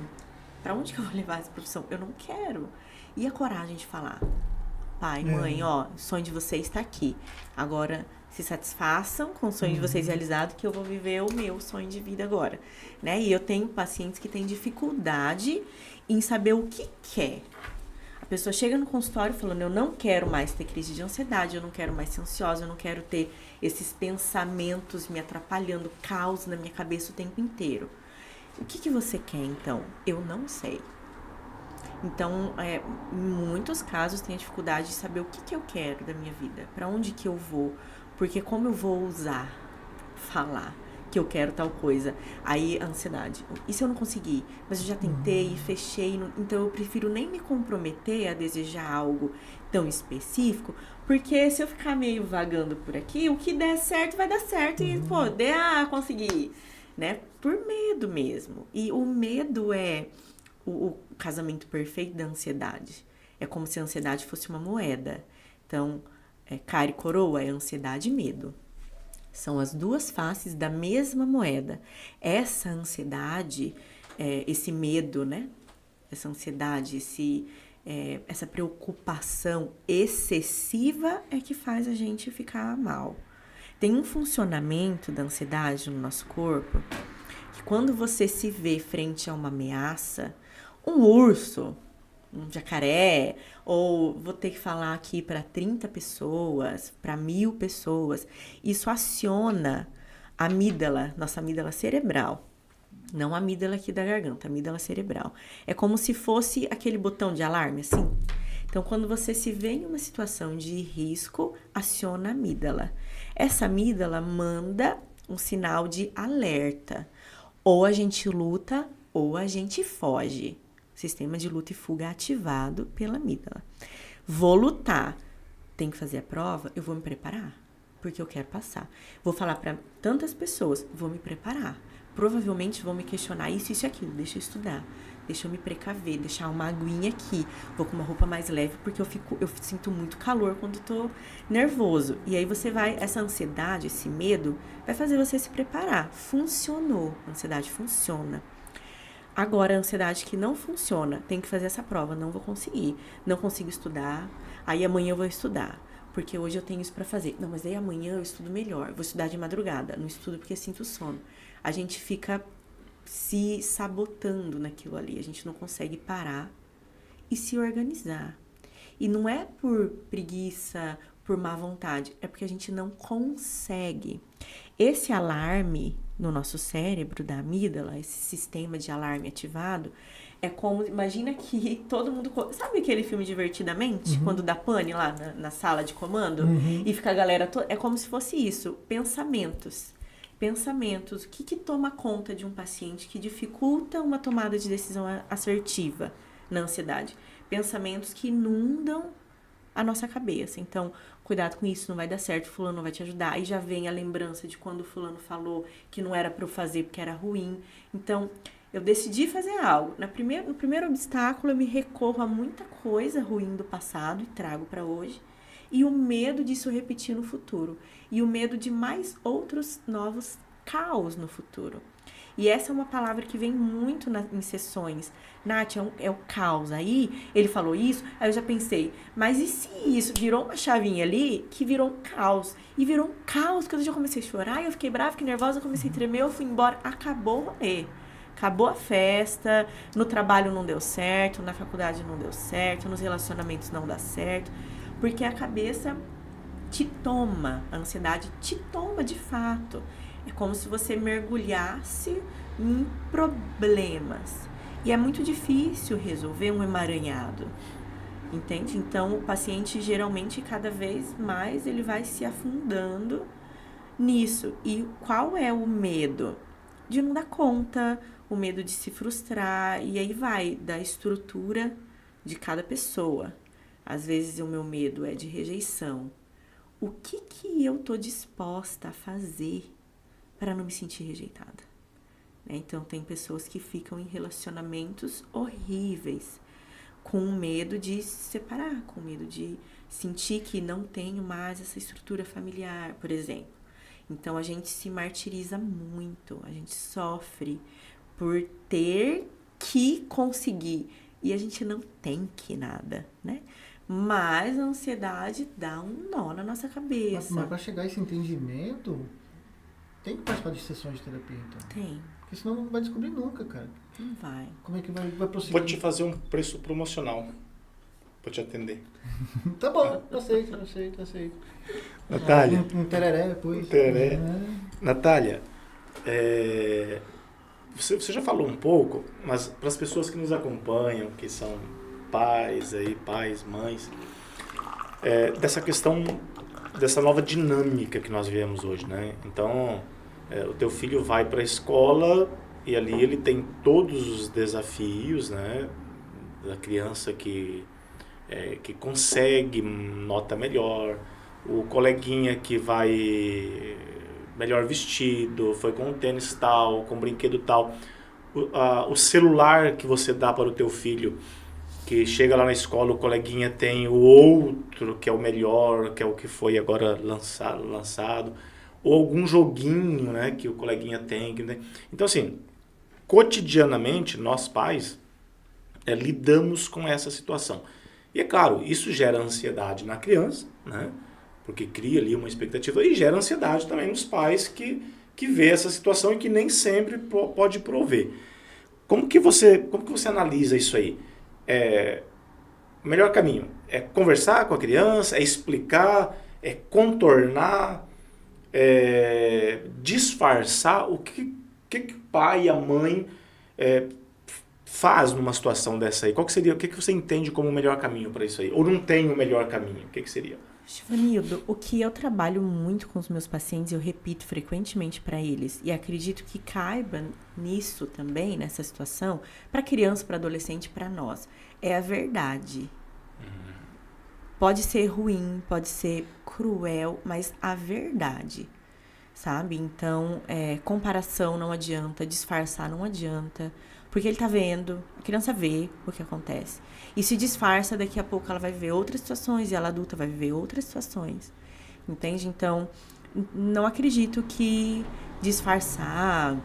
Pra onde que eu vou levar essa profissão? Eu não quero. E a coragem de falar, pai, mãe, ó, o sonho de vocês está aqui. Agora, se satisfaçam com o sonho de vocês realizado, que eu vou viver o meu sonho de vida agora. Né? E eu tenho pacientes que têm dificuldade em saber o que quer. A pessoa chega no consultório falando, eu não quero mais ter crise de ansiedade, eu não quero mais ser ansiosa, eu não quero ter esses pensamentos me atrapalhando, caos na minha cabeça o tempo inteiro. O que você quer, então? Eu não sei. Então, em muitos casos, tenho a dificuldade de saber o que eu quero da minha vida, para onde que eu vou, porque como eu vou usar, falar que eu quero tal coisa, aí a ansiedade, e se eu não conseguir? Mas eu já tentei, fechei, então eu prefiro nem me comprometer a desejar algo tão específico, porque se eu ficar meio vagando por aqui, o que der certo vai dar certo, e pô, consegui, né? Por medo mesmo, e o medo é o casamento perfeito da ansiedade. É como se a ansiedade fosse uma moeda. Então, cara e coroa é ansiedade e medo. São as duas faces da mesma moeda. Essa ansiedade, esse medo, né? Essa ansiedade, essa preocupação excessiva é que faz a gente ficar mal. Tem um funcionamento da ansiedade no nosso corpo que quando você se vê frente a uma ameaça, um urso, um jacaré, ou vou ter que falar aqui para 30 pessoas, para 1000 pessoas, isso aciona a amígdala, nossa amígdala cerebral. Não a amígdala aqui da garganta, a amígdala cerebral. É como se fosse aquele botão de alarme, assim. Então, quando você se vê em uma situação de risco, aciona a amígdala. Essa amígdala manda um sinal de alerta. Ou a gente luta, ou a gente foge. Sistema de luta e fuga ativado pela amígdala. Vou lutar. Tem que fazer a prova? Eu vou me preparar, porque eu quero passar. Vou falar para tantas pessoas, vou me preparar. Provavelmente vão me questionar isso e aquilo. Deixa eu estudar, deixa eu me precaver, deixar uma aguinha aqui. Vou com uma roupa mais leve, porque eu sinto muito calor quando tô nervoso. E aí você vai, essa ansiedade, esse medo, vai fazer você se preparar. Funcionou, a ansiedade funciona. Agora, a ansiedade que não funciona, tem que fazer essa prova, não vou conseguir. Não consigo estudar, aí amanhã eu vou estudar, porque hoje eu tenho isso pra fazer. Não, mas aí amanhã eu estudo melhor, vou estudar de madrugada, não estudo porque sinto sono. A gente fica se sabotando naquilo ali, a gente não consegue parar e se organizar. E não é por preguiça, por má vontade, é porque a gente não consegue. Esse alarme no nosso cérebro, da amígdala, esse sistema de alarme ativado, é como, imagina que todo mundo, sabe aquele filme Divertidamente? Quando dá pane lá na sala de comando? E fica a galera toda, é como se fosse isso, pensamentos, o que toma conta de um paciente que dificulta uma tomada de decisão assertiva na ansiedade? Pensamentos que inundam a nossa cabeça. Então, cuidado com isso, não vai dar certo, fulano não vai te ajudar. Aí já vem a lembrança de quando fulano falou que não era para eu fazer porque era ruim. Então, eu decidi fazer algo. No primeiro obstáculo, eu me recorro a muita coisa ruim do passado e trago para hoje. E o medo disso repetir no futuro. E o medo de mais outros novos caos no futuro. E essa é uma palavra que vem muito em sessões. Nath, é o caos. Aí ele falou isso, aí eu já pensei, mas e se isso virou uma chavinha ali que virou um caos? E virou um caos que eu já comecei a chorar, eu fiquei brava, fiquei nervosa, eu comecei a tremer, eu fui embora. Acabou o rolê. Acabou a festa, no trabalho não deu certo, na faculdade não deu certo, nos relacionamentos não dá certo. Porque a cabeça te toma, a ansiedade te toma de fato. É como se você mergulhasse em problemas. E é muito difícil resolver um emaranhado, entende? Então, o paciente, geralmente, cada vez mais, ele vai se afundando nisso. E qual é o medo? De não dar conta, o medo de se frustrar, e aí vai da estrutura de cada pessoa. Às vezes, o meu medo é de rejeição. O que eu tô disposta a fazer para não me sentir rejeitada? Então, tem pessoas que ficam em relacionamentos horríveis, com medo de se separar, com medo de sentir que não tenho mais essa estrutura familiar, por exemplo. Então, a gente se martiriza muito, a gente sofre por ter que conseguir. E a gente não tem que nada, né? Mas a ansiedade dá um nó na nossa cabeça. Mas para chegar a esse entendimento, tem que participar de sessões de terapia, então. Tem. Porque senão não vai descobrir nunca, cara. Não vai. Como é que vai prosseguir? Vou te fazer um preço promocional para te atender. Tá bom, aceito. Natália. Um tereré depois. Um tereré. Natália, você já falou um pouco, mas para as pessoas que nos acompanham, que são pais, mães, dessa questão, dessa nova dinâmica que nós vivemos hoje, né? Então, o teu filho vai para a escola e ali ele tem todos os desafios, né? Da criança que consegue nota melhor, o coleguinha que vai melhor vestido, foi com um tênis tal, com um brinquedo tal, o celular que você dá para o teu filho, que chega lá na escola, o coleguinha tem o outro, que é o melhor, que é o que foi agora lançado, ou algum joguinho, né, que o coleguinha tem. Então, assim, cotidianamente, nós pais lidamos com essa situação. E é claro, isso gera ansiedade na criança, né, porque cria ali uma expectativa, e gera ansiedade também nos pais que vê essa situação e que nem sempre pode prover. Como que você analisa isso aí? O melhor caminho é conversar com a criança, é explicar, é contornar, disfarçar. O que o pai e a mãe faz numa situação dessa aí? Qual que seria, o que você entende como o melhor caminho para isso aí? Ou não tem o melhor caminho? O que seria? Givanildo, o que eu trabalho muito com os meus pacientes, eu repito frequentemente para eles, e acredito que caiba nisso também, nessa situação, para criança, para adolescente, para nós, é a verdade. Pode ser ruim, pode ser cruel, mas a verdade, sabe? Então, comparação não adianta, disfarçar não adianta, porque ele tá vendo, a criança vê o que acontece. E se disfarça, daqui a pouco ela vai viver outras situações, e ela adulta vai viver outras situações. Entende? Então, não acredito que disfarçar,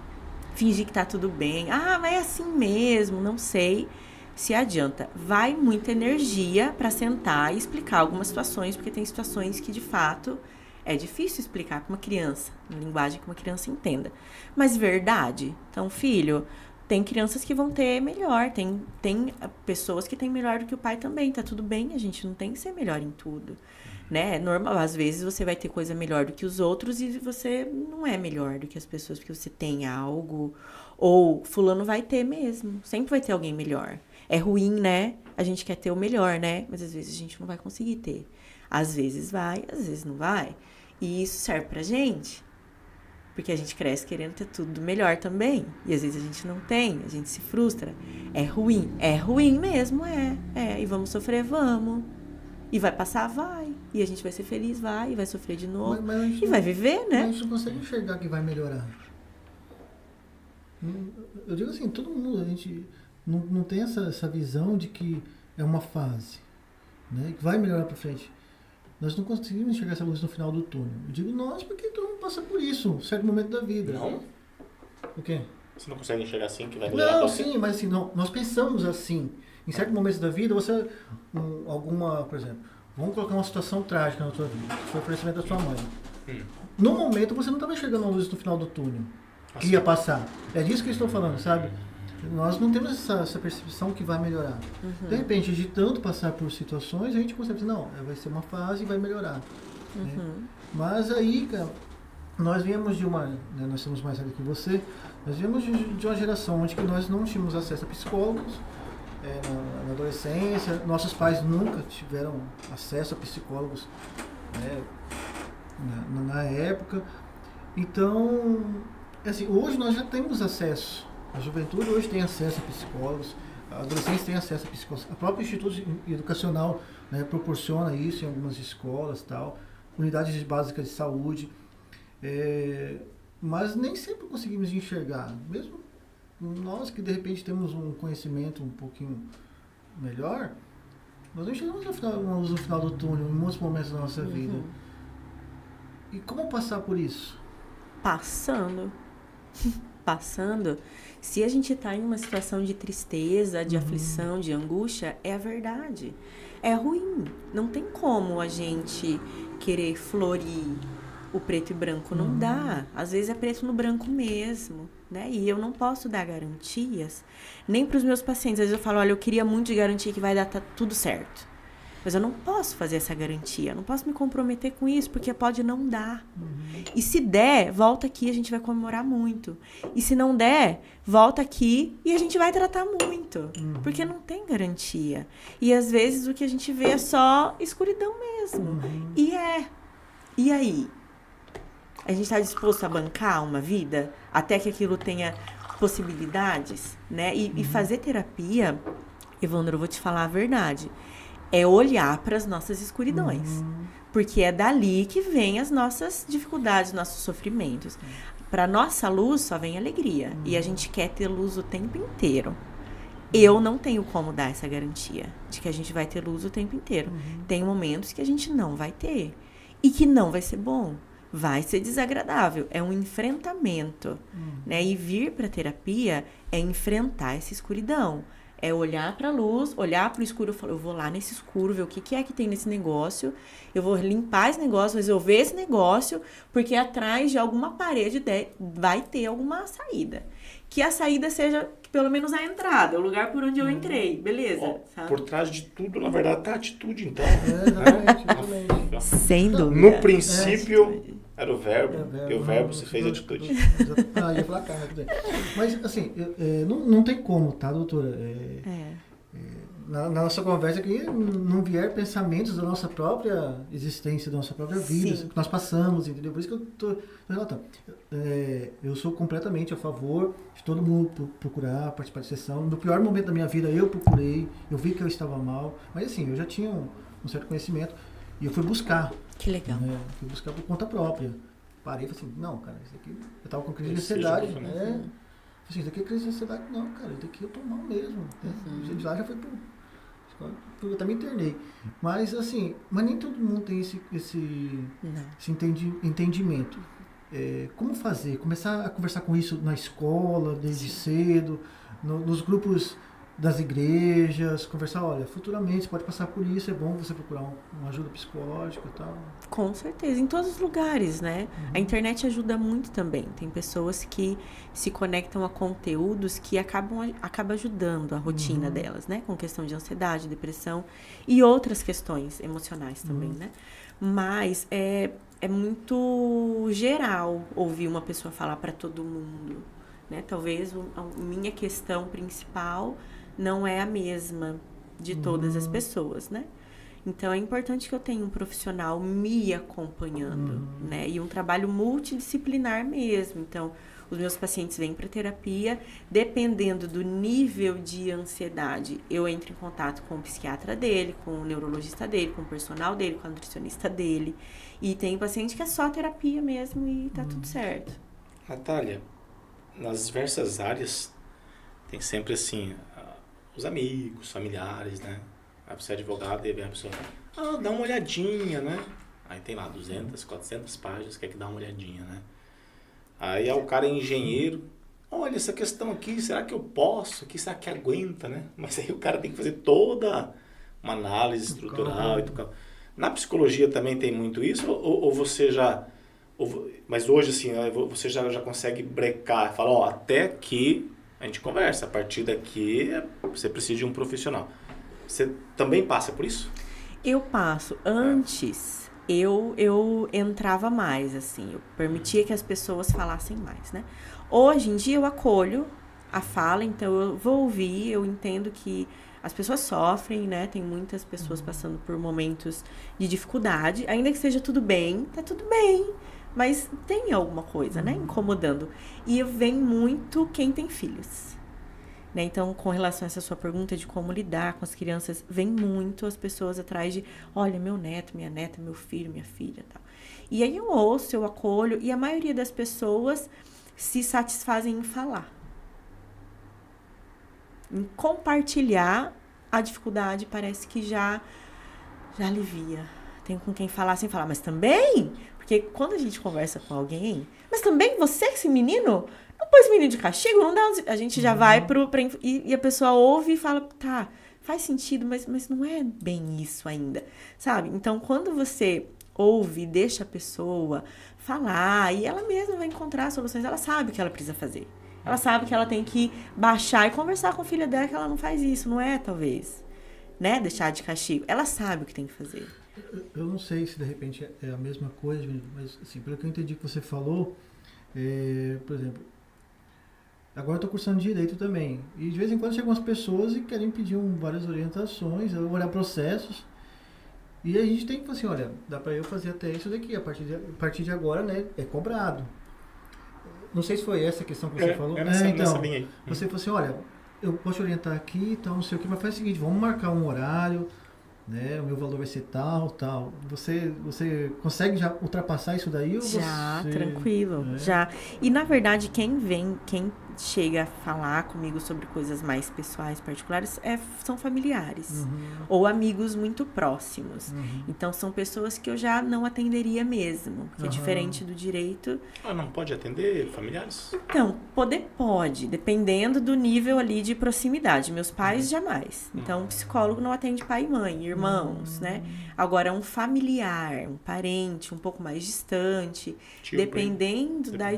fingir que tá tudo bem. Ah, mas é assim mesmo, não sei se adianta. Vai muita energia para sentar e explicar algumas situações, porque tem situações que, de fato, é difícil explicar para uma criança, na linguagem que uma criança entenda. Mas verdade. Então, filho, tem crianças que vão ter melhor, tem pessoas que têm melhor do que o pai também, tá tudo bem, a gente não tem que ser melhor em tudo, né? É normal, às vezes você vai ter coisa melhor do que os outros e você não é melhor do que as pessoas porque você tem algo, ou fulano vai ter mesmo, sempre vai ter alguém melhor. É ruim, né? A gente quer ter o melhor, né? Mas às vezes a gente não vai conseguir ter. Às vezes vai, às vezes não vai. E isso serve pra gente. Porque a gente cresce querendo ter tudo melhor também. E às vezes a gente não tem, a gente se frustra. É ruim mesmo, E vamos sofrer, vamos. E vai passar, vai. E a gente vai ser feliz, vai. E vai sofrer de novo. Mas e vai viver, né? Mas a gente não consegue enxergar que vai melhorar. Eu digo assim, todo mundo, a gente não tem essa visão de que é uma fase, né? Que vai melhorar pra frente. nós não conseguimos enxergar essa luz no final do túnel. Eu digo nós porque todo mundo passa por isso, um certo momento da vida. Não? O quê? Você não consegue enxergar assim que vai melhorar Não, pra você? sim, mas assim, não, nós pensamos assim. Em certos momentos da vida, você, por exemplo, vamos colocar uma situação trágica na sua vida, foi o falecimento da sua mãe. No momento, você não estava enxergando a luz no final do túnel, que ia passar. É disso que eu estou falando, sabe? Nós não temos essa percepção que vai melhorar. De repente, de tanto passar por situações, a gente consegue dizer, não, vai ser uma fase e vai melhorar. Né? Mas aí, cara, nós viemos de uma, né, nós somos mais velhos que você, nós viemos de uma geração onde que nós não tínhamos acesso a psicólogos, na adolescência, nossos pais nunca tiveram acesso a psicólogos, né, na época. Então, assim, hoje nós já temos acesso, a juventude hoje tem acesso a psicólogos, a adolescência tem acesso a psicólogos, a própria Instituto Educacional, né, proporciona isso em algumas escolas, tal, unidades básicas de saúde, mas nem sempre conseguimos enxergar, mesmo nós que de repente temos um conhecimento um pouquinho melhor, nós não enxergamos uma luz no final do túnel em muitos momentos da nossa vida. E como passar por isso? Passando. Se a gente está em uma situação de tristeza, de aflição, de angústia, é a verdade. É ruim. Não tem como a gente querer florir o preto e branco. Não dá. Às vezes é preto no branco mesmo, né? E eu não posso dar garantias nem para os meus pacientes. Às vezes eu falo, olha, eu queria muito de garantia que vai dar tudo certo. Mas eu não posso fazer essa garantia, eu não posso me comprometer com isso, porque pode não dar. E se der, volta aqui, a gente vai comemorar muito. E se não der, volta aqui e a gente vai tratar muito. Porque não tem garantia. E às vezes o que a gente vê é só escuridão mesmo. E aí? A gente está disposto a bancar uma vida até que aquilo tenha possibilidades, né? E fazer terapia, Evandro, eu vou te falar a verdade, é olhar para as nossas escuridões. Porque é dali que vem as nossas dificuldades, nossos sofrimentos. Para nossa luz só vem alegria. E a gente quer ter luz o tempo inteiro. Eu não tenho como dar essa garantia de que a gente vai ter luz o tempo inteiro. Tem momentos que a gente não vai ter. E que não vai ser bom. Vai ser desagradável. É um enfrentamento. Né? E vir para a terapia é enfrentar essa escuridão. É olhar para a luz, olhar para o escuro. Eu vou lá nesse escuro, ver o que é que tem nesse negócio. Eu vou limpar esse negócio, resolver esse negócio, porque atrás de alguma parede vai ter alguma saída. Que a saída seja, pelo menos, a entrada, o lugar por onde eu entrei. Beleza? Sabe? Por trás de tudo, na verdade, tá a atitude, então. Exatamente. Sem dúvida. No princípio, era o verbo, porque o verbo se fez atitude. Ia falar cara, mas, assim, não tem como, tá, doutora? Na nossa conversa aqui, não vier pensamentos da nossa própria existência, da nossa própria vida, que nós passamos, entendeu? Por isso que eu tô relatando. Eu sou completamente a favor de todo mundo procurar participar de sessão. No pior momento da minha vida, eu procurei, eu vi que eu estava mal, mas assim, eu já tinha um certo conhecimento e eu fui buscar. Que legal. Fui buscar por conta própria. Parei e falei assim, não, cara, isso aqui... Eu tava com crise de ansiedade, né? Assim, isso aqui é crise de ansiedade, não, cara, isso aqui eu tô mal mesmo. Lá já foi eu também internei. Mas, assim, nem todo mundo tem esse entendimento. Como fazer? Começar a conversar com isso na escola, desde cedo, nos grupos das igrejas, conversar, olha, futuramente você pode passar por isso, é bom você procurar uma ajuda psicológica e tal. Com certeza, em todos os lugares, né? A internet ajuda muito também. Tem pessoas que se conectam a conteúdos que acaba ajudando a rotina delas, né? Com questão de ansiedade, depressão e outras questões emocionais também, né? Mas é muito geral ouvir uma pessoa falar para todo mundo, né? Talvez a minha questão principal não é a mesma de todas as pessoas, né? Então, é importante que eu tenha um profissional me acompanhando, né? E um trabalho multidisciplinar mesmo. Então, os meus pacientes vêm para terapia, dependendo do nível de ansiedade, eu entro em contato com o psiquiatra dele, com o neurologista dele, com o personal dele, com a nutricionista dele. E tem paciente que é só terapia mesmo e tá tudo certo. Natália, nas diversas áreas, tem sempre assim, os amigos, familiares, né? Aí você é advogado e vem a pessoa, dá uma olhadinha, né? Aí tem lá 200, 400 páginas, quer que dá uma olhadinha, né? Aí o cara é engenheiro, olha, essa questão aqui, será que eu posso? Aqui, será que aguenta, né? Mas aí o cara tem que fazer toda uma análise estrutural e tudo. Na psicologia também tem muito isso? Ou você já... mas hoje, assim, você já consegue brecar, falar, até aqui a gente conversa, a partir daqui você precisa de um profissional. Você também passa por isso? Eu passo. Antes, eu entrava mais, assim, eu permitia que as pessoas falassem mais, né? Hoje em dia eu acolho a fala, então eu vou ouvir, eu entendo que as pessoas sofrem, né? Tem muitas pessoas passando por momentos de dificuldade, ainda que seja tudo bem, tá tudo bem, mas tem alguma coisa, né? Incomodando. E vem muito quem tem filhos. Né? Então, com relação a essa sua pergunta de como lidar com as crianças, vem muito as pessoas atrás de, olha, meu neto, minha neta, meu filho, minha filha, tal. E aí eu ouço, eu acolho, e a maioria das pessoas se satisfazem em falar. Em compartilhar a dificuldade, parece que já alivia. Tem com quem falar sem falar, mas também, porque quando a gente conversa com alguém, mas também você, esse menino... Não pôs menino de castigo, não dá. A gente já vai e a pessoa ouve e fala, tá, faz sentido, mas não é bem isso ainda, sabe? Então, quando você ouve, deixa a pessoa falar, e ela mesma vai encontrar soluções, ela sabe o que ela precisa fazer. Ela sabe que ela tem que baixar e conversar com a filha dela que ela não faz isso, não é, talvez, né? Deixar de castigo. Ela sabe o que tem que fazer. Eu não sei se de repente é a mesma coisa, mas assim, pelo que eu entendi que você falou, por exemplo, agora eu estou cursando Direito também. E de vez em quando chegam umas pessoas e querem pedir várias orientações, olhar processos. E a gente tem que falar assim, olha, dá para eu fazer até isso daqui. A partir de agora, né, é cobrado. Não sei se foi essa a questão que você falou. Nessa linha aí. Você falou assim, olha, eu posso te orientar aqui e tal, não sei o que, mas faz o seguinte, vamos marcar um horário, né, o meu valor vai ser tal. Você consegue já ultrapassar isso daí? Ou já, tranquilo, já. E, na verdade, quem chega a falar comigo sobre coisas mais pessoais, particulares, são familiares. Ou amigos muito próximos. Então, são pessoas que eu já não atenderia mesmo. Que é diferente do direito. Não pode atender familiares? Então, pode, dependendo do nível ali de proximidade. Meus pais, jamais. Então, o psicólogo não atende pai e mãe, irmãos, né? Agora, um familiar, um parente, um pouco mais distante, dependendo da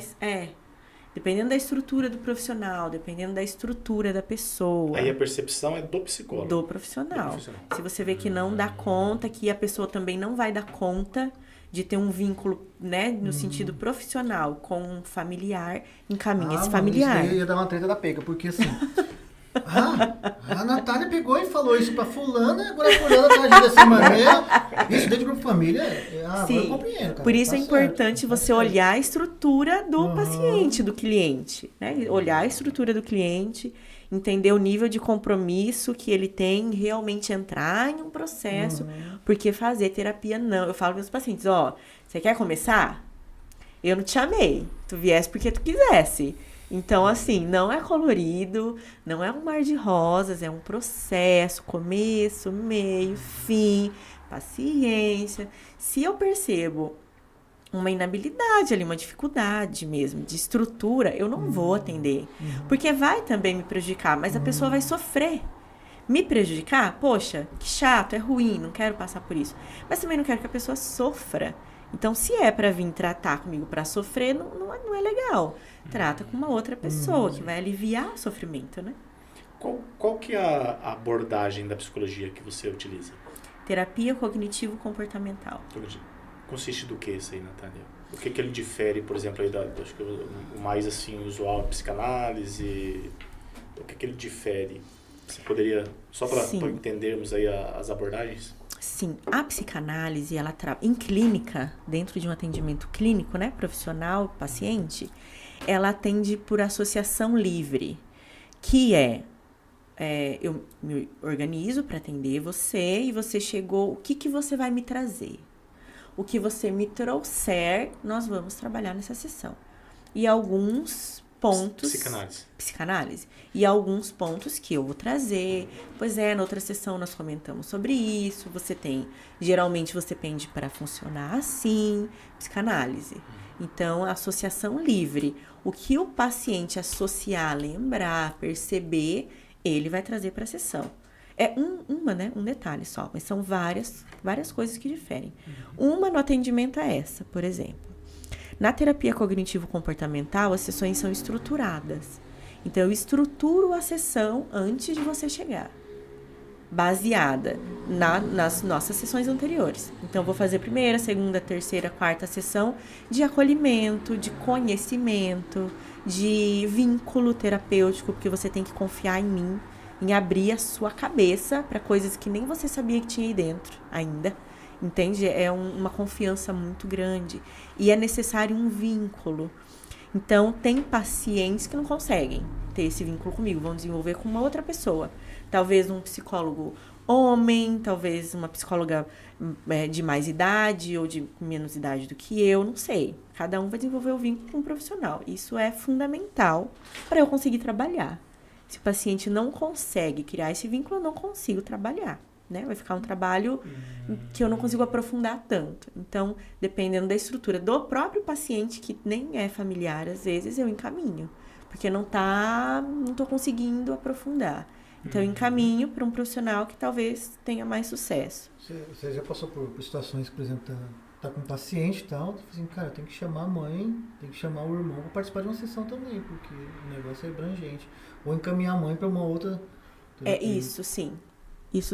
estrutura do profissional, dependendo da estrutura da pessoa. Aí a percepção é do psicólogo. Do profissional. Se você vê que não dá conta, que a pessoa também não vai dar conta de ter um vínculo, né, no sentido profissional com um familiar, encaminha esse familiar. Isso ia dar uma treta da pega, porque assim... a Natália pegou e falou isso pra fulana, agora a fulana tá agindo dessa maneira. Isso dentro do grupo família, sim, eu compreendo, cara. Por isso tá é importante você olhar a estrutura do paciente, do cliente, né? Olhar a estrutura do cliente, entender o nível de compromisso que ele tem, realmente entrar em um processo, porque fazer terapia não. Eu falo para os pacientes, você quer começar? Eu não te chamei, tu viesse porque tu quisesse. Então, assim, não é colorido, não é um mar de rosas, é um processo, começo, meio, fim, paciência. Se eu percebo uma inabilidade ali, uma dificuldade mesmo, de estrutura, eu não vou atender. Porque vai também me prejudicar, mas a pessoa vai sofrer. Me prejudicar? Poxa, que chato, é ruim, não quero passar por isso. Mas também não quero que a pessoa sofra. Então, se é para vir tratar comigo para sofrer, não é legal. Trata com uma outra pessoa que vai aliviar o sofrimento, né? Qual que é a abordagem da psicologia que você utiliza? Terapia cognitivo-comportamental. Consiste do que isso aí, Natália? O que ele difere, por exemplo, aí acho que o mais assim, usual é psicanálise? O que ele difere? Você poderia, só para entendermos aí as abordagens? Sim, a psicanálise, ela em clínica, dentro de um atendimento clínico, né, profissional, paciente, ela atende por associação livre, que eu me organizo para atender você e você chegou, o que você vai me trazer? O que você me trouxer, nós vamos trabalhar nessa sessão. E alguns pontos... Psicanálise. E alguns pontos que eu vou trazer. Pois é, na outra sessão nós comentamos sobre isso. Geralmente você pende para funcionar assim, psicanálise. Então, a associação livre. O que o paciente associar, lembrar, perceber, ele vai trazer para a sessão. É um detalhe só, mas são várias coisas que diferem. Uma no atendimento é essa, por exemplo. Na terapia cognitivo-comportamental, as sessões são estruturadas. Então, eu estruturo a sessão antes de você chegar, baseada nas nossas sessões anteriores. Então, eu vou fazer primeira, segunda, terceira, quarta sessão de acolhimento, de conhecimento, de vínculo terapêutico, porque você tem que confiar em mim, em abrir a sua cabeça para coisas que nem você sabia que tinha aí dentro ainda. Entende? É uma confiança muito grande. E é necessário um vínculo. Então, tem pacientes que não conseguem ter esse vínculo comigo, vão desenvolver com uma outra pessoa. Talvez um psicólogo homem, talvez uma psicóloga de mais idade ou de menos idade do que eu, não sei. Cada um vai desenvolver o vínculo com um profissional. Isso é fundamental para eu conseguir trabalhar. Se o paciente não consegue criar esse vínculo, eu não consigo trabalhar. Né? Vai ficar um trabalho que eu não consigo aprofundar tanto. Então, dependendo da estrutura do próprio paciente, que nem é familiar, às vezes eu encaminho, porque não tô conseguindo aprofundar. Então, eu encaminho para um profissional que talvez tenha mais sucesso. Você já passou por situações, por exemplo, tá com um paciente e tal, assim, cara, tem que chamar a mãe, tem que chamar o irmão para participar de uma sessão também, porque o negócio é abrangente. Ou encaminhar a mãe para uma outra terapia. Isso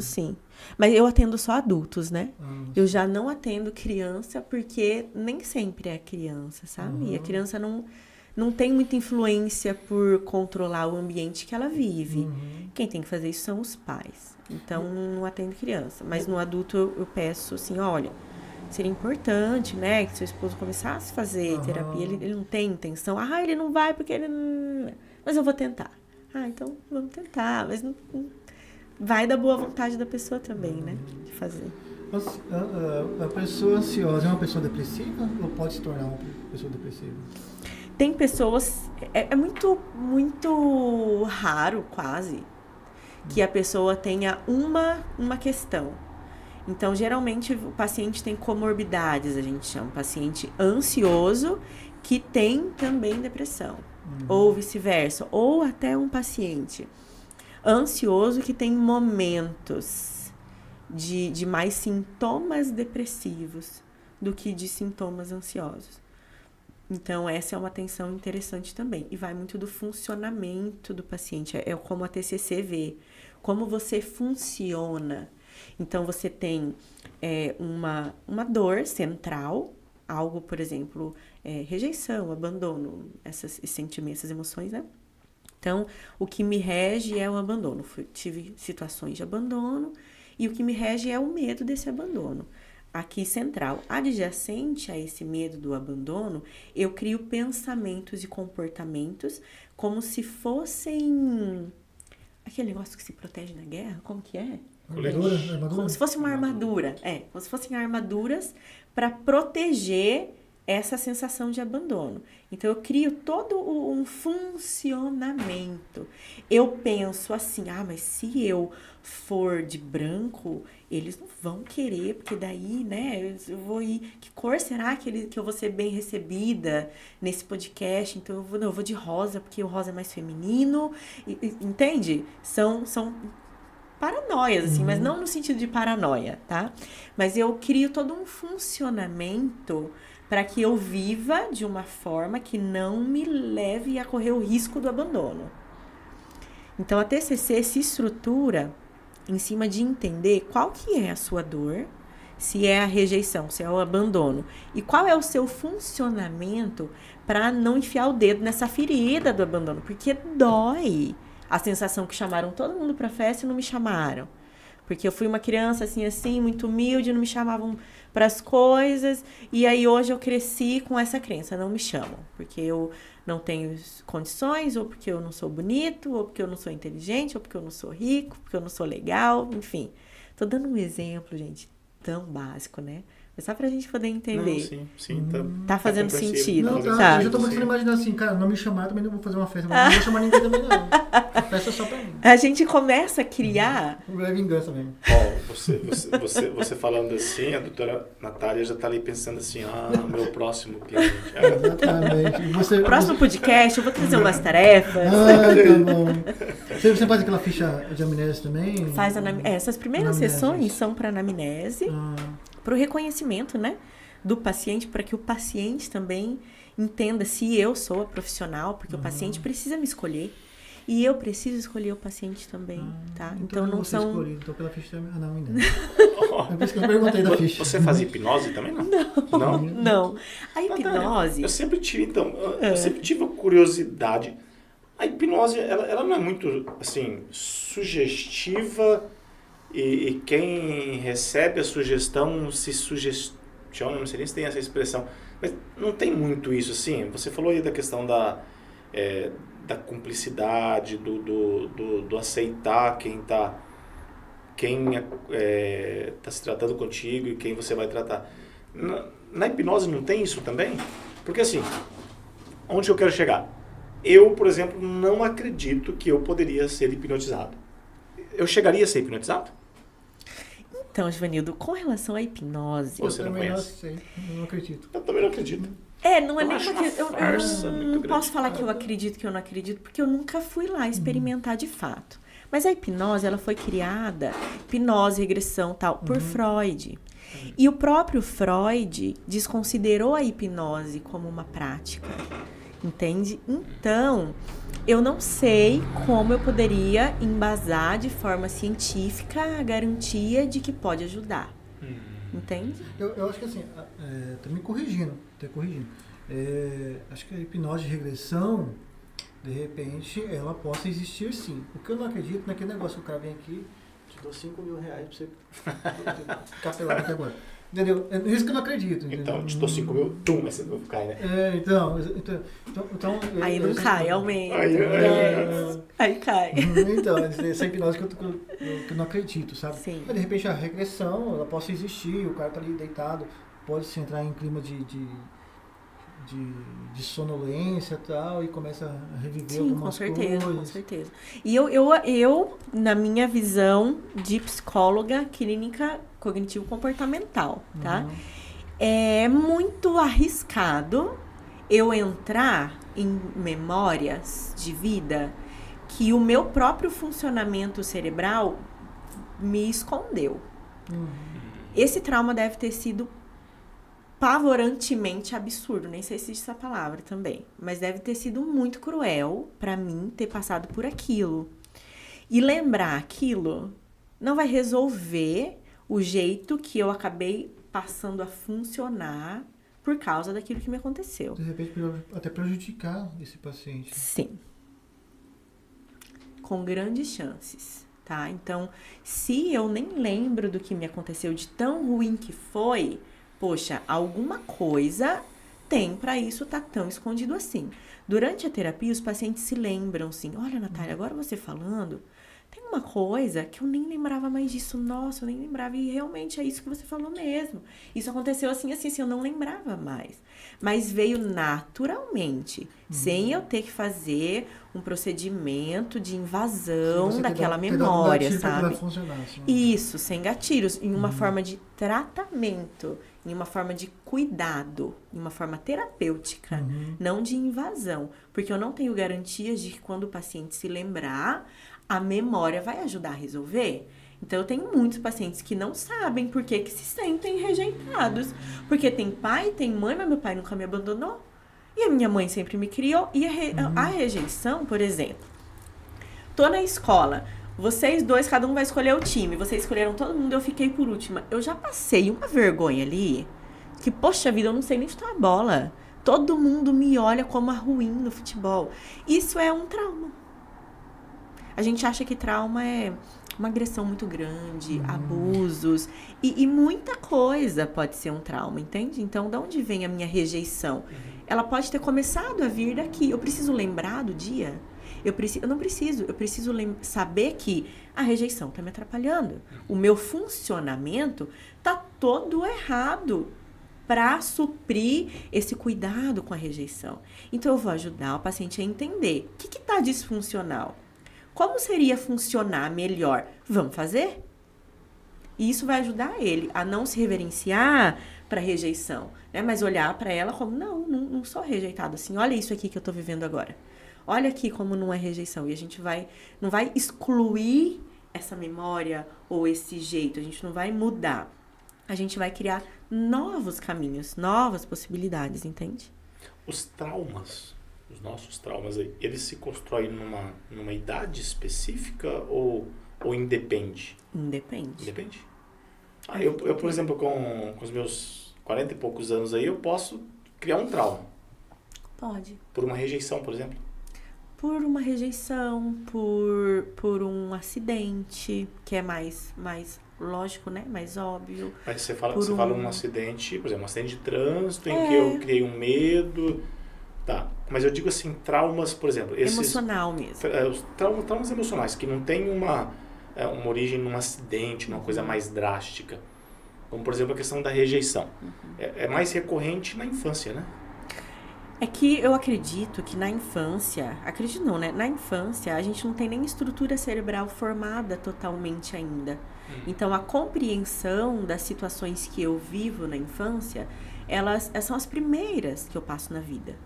sim. Mas eu atendo só adultos, né? Eu já não atendo criança, porque nem sempre é criança, sabe? E a criança não tem muita influência por controlar o ambiente que ela vive. Quem tem que fazer isso são os pais. Então, não atendo criança. Mas no adulto eu peço assim, olha, seria importante, né? Que seu esposo começasse a fazer terapia. Ele não tem intenção. Ele não vai porque ele não... Mas eu vou tentar. Então vamos tentar. Mas não vai da boa vontade da pessoa também, né? De fazer. Mas a pessoa ansiosa é uma pessoa depressiva ou pode se tornar uma pessoa depressiva? Tem pessoas... É muito, muito raro, quase, que a pessoa tenha uma questão. Então, geralmente, o paciente tem comorbidades, a gente chama. Paciente ansioso que tem também depressão. Ou vice-versa. Ou até um paciente ansioso que tem momentos de mais sintomas depressivos do que de sintomas ansiosos. Então, essa é uma atenção interessante também. E vai muito do funcionamento do paciente. É como a TCC vê. Como você funciona. Então, você tem uma dor central. Algo, por exemplo, rejeição, abandono. Esses sentimentos, essas emoções, né? Então, o que me rege é o abandono. Tive situações de abandono e o que me rege é o medo desse abandono. Aqui, central, adjacente a esse medo do abandono, eu crio pensamentos e comportamentos como se fossem... Aquele negócio que se protege na guerra, como que é? Armadura? Como se fosse uma armadura. Como se fossem armaduras para proteger essa sensação de abandono. Então, eu crio todo um funcionamento. Eu penso assim, mas se eu for de branco, eles não vão querer, porque daí, né, eu vou ir... Que cor será que eu vou ser bem recebida nesse podcast? Então, eu vou de rosa, porque o rosa é mais feminino. Entende? São paranoias, assim, mas não no sentido de paranoia, tá? Mas eu crio todo um funcionamento para que eu viva de uma forma que não me leve a correr o risco do abandono. Então, a TCC se estrutura em cima de entender qual que é a sua dor, se é a rejeição, se é o abandono, e qual é o seu funcionamento para não enfiar o dedo nessa ferida do abandono, porque dói a sensação que chamaram todo mundo para festa e não me chamaram. Porque eu fui uma criança assim, muito humilde, não me chamavam para as coisas. E aí hoje eu cresci com essa crença, não me chamam. Porque eu não tenho condições, ou porque eu não sou bonito, ou porque eu não sou inteligente, ou porque eu não sou rico, porque eu não sou legal, enfim. Tô dando um exemplo, gente, tão básico, né? É só pra gente poder Não, entender. sim. Tá fazendo compreensível, sentido. Não, fazendo tá. Tá. Eu já tô começando a imaginar assim, cara, não me chamar, também não vou fazer uma festa. Mas não vou chamar ninguém também, não. A festa é só pra mim. A gente começa a criar... É vingança mesmo. Ó, você falando assim, a doutora Natália já tá ali pensando assim, meu próximo cliente. Exatamente. E você, Próximo podcast, eu vou trazer umas tarefas. tá bom. Você faz aquela ficha de amnésia também? Faz essas primeiras Anamnese. sessões são para anamnese, Ah, para o reconhecimento, né, do paciente, para que o paciente também entenda se eu sou a profissional, porque o paciente precisa me escolher e eu preciso escolher o paciente também, tá? Então não você são... escolhido, então pela ficha de amnésia. É por isso que eu perguntei da ficha. Você faz hipnose também, não? Não? Não. A hipnose... Eu sempre tive a curiosidade. A hipnose, ela não é muito, assim, sugestiva e quem recebe a sugestão se sugestiona, não sei nem se tem essa expressão, mas não tem muito isso, assim. Você falou aí da questão da cumplicidade, do aceitar quem tá se tratando contigo e quem você vai tratar. Na hipnose não tem isso também? Porque assim, onde eu quero chegar? Eu, por exemplo, não acredito que eu poderia ser hipnotizado. Eu chegaria a ser hipnotizado? Então, Givanildo, com relação à hipnose... Você não também não conhece? sei, eu não acredito. Eu também não acredito. Não é Eu nem acho porque... uma Eu farsa muito não grande. posso falar que eu acredito que eu não acredito, porque eu nunca fui lá experimentar de fato. Mas a hipnose, ela foi criada, hipnose, regressão, tal, por Freud. E o próprio Freud desconsiderou a hipnose como uma prática, entende? Então, eu não sei como eu poderia embasar de forma científica a garantia de que pode ajudar, entende? Eu acho que assim, tá me corrigindo, acho que a hipnose de regressão, de repente, ela possa existir sim. O que eu não acredito naquele negócio que o cara vem aqui, te dou R$5.000 pra você ficar pelado aqui agora. Entendeu? É isso que eu não acredito. Entendeu? Então, te dou 5 mil, mas você não cai, né? Então Aí não cai, aumenta. Aí cai. Então, essa hipnose que eu não acredito, sabe? Sim. Mas de repente a regressão, ela possa existir, o cara tá ali deitado, pode se entrar em clima de sonolência e tal, e começa a reviver algumas coisas. Com certeza. E eu, na minha visão de psicóloga clínica cognitivo-comportamental, tá? É muito arriscado eu entrar em memórias de vida que o meu próprio funcionamento cerebral me escondeu. Esse trauma deve ter sido pavorantemente absurdo, nem sei se existe essa palavra também, mas deve ter sido muito cruel pra mim ter passado por aquilo. E lembrar aquilo não vai resolver o jeito que eu acabei passando a funcionar por causa daquilo que me aconteceu. De repente, até prejudicar esse paciente. Sim. Com grandes chances, tá? Então, se eu nem lembro do que me aconteceu, de tão ruim que foi, poxa, alguma coisa tem pra isso tá tão escondido assim. Durante a terapia, os pacientes se lembram assim, olha, Natália, agora você falando, tem uma coisa que eu nem lembrava mais disso. Nossa, eu nem lembrava. E realmente é isso que você falou mesmo. Isso aconteceu assim, eu não lembrava mais. Mas veio naturalmente, sem eu ter que fazer um procedimento de invasão daquela memória, sabe? Assim. Isso, sem gatilhos, em uma forma de tratamento, em uma forma de cuidado, em uma forma terapêutica, não de invasão. Porque eu não tenho garantias de que quando o paciente se lembrar, a memória vai ajudar a resolver. Então, eu tenho muitos pacientes que não sabem por que se sentem rejeitados. Porque tem pai, tem mãe, mas meu pai nunca me abandonou. E a minha mãe sempre me criou. E a rejeição, por exemplo, tô na escola, vocês dois, cada um vai escolher o time. Vocês escolheram todo mundo, eu fiquei por última. Eu já passei uma vergonha ali, que, poxa vida, eu não sei nem chutar a bola. Todo mundo me olha como a ruim no futebol. Isso é um trauma. A gente acha que trauma é uma agressão muito grande, abusos, e muita coisa pode ser um trauma, entende? Então, de onde vem a minha rejeição? Ela pode ter começado a vir daqui. Eu preciso lembrar do dia? Eu não preciso. Eu preciso saber que a rejeição está me atrapalhando. O meu funcionamento está todo errado para suprir esse cuidado com a rejeição. Então, eu vou ajudar o paciente a entender o que está disfuncional. Como seria funcionar melhor? Vamos fazer? E isso vai ajudar ele a não se reverenciar para rejeição, né? Mas olhar para ela como, não sou rejeitado assim. Olha isso aqui que eu estou vivendo agora. Olha aqui como não é rejeição. E a gente não vai excluir essa memória ou esse jeito. A gente não vai mudar. A gente vai criar novos caminhos, novas possibilidades, entende? Os traumas, os nossos traumas aí, eles se constroem numa idade específica ou independe? Independe. Independe? Eu, por exemplo, com os meus 40 e poucos anos aí, eu posso criar um trauma. Pode. Por uma rejeição, por exemplo. Por uma rejeição, por um acidente, que é mais lógico, né? Mais óbvio. Mas você fala um acidente, por exemplo, um acidente de trânsito em que eu criei um medo. Tá, mas eu digo assim, traumas, por exemplo... Emocional mesmo. Os traumas emocionais, que não tem uma origem num acidente, numa coisa mais drástica. Como, por exemplo, a questão da rejeição. É mais recorrente na infância, né? É que eu acredito que na infância... Acredito não, né? Na infância, a gente não tem nem estrutura cerebral formada totalmente ainda. Então, a compreensão das situações que eu vivo na infância, elas são as primeiras que eu passo na vida,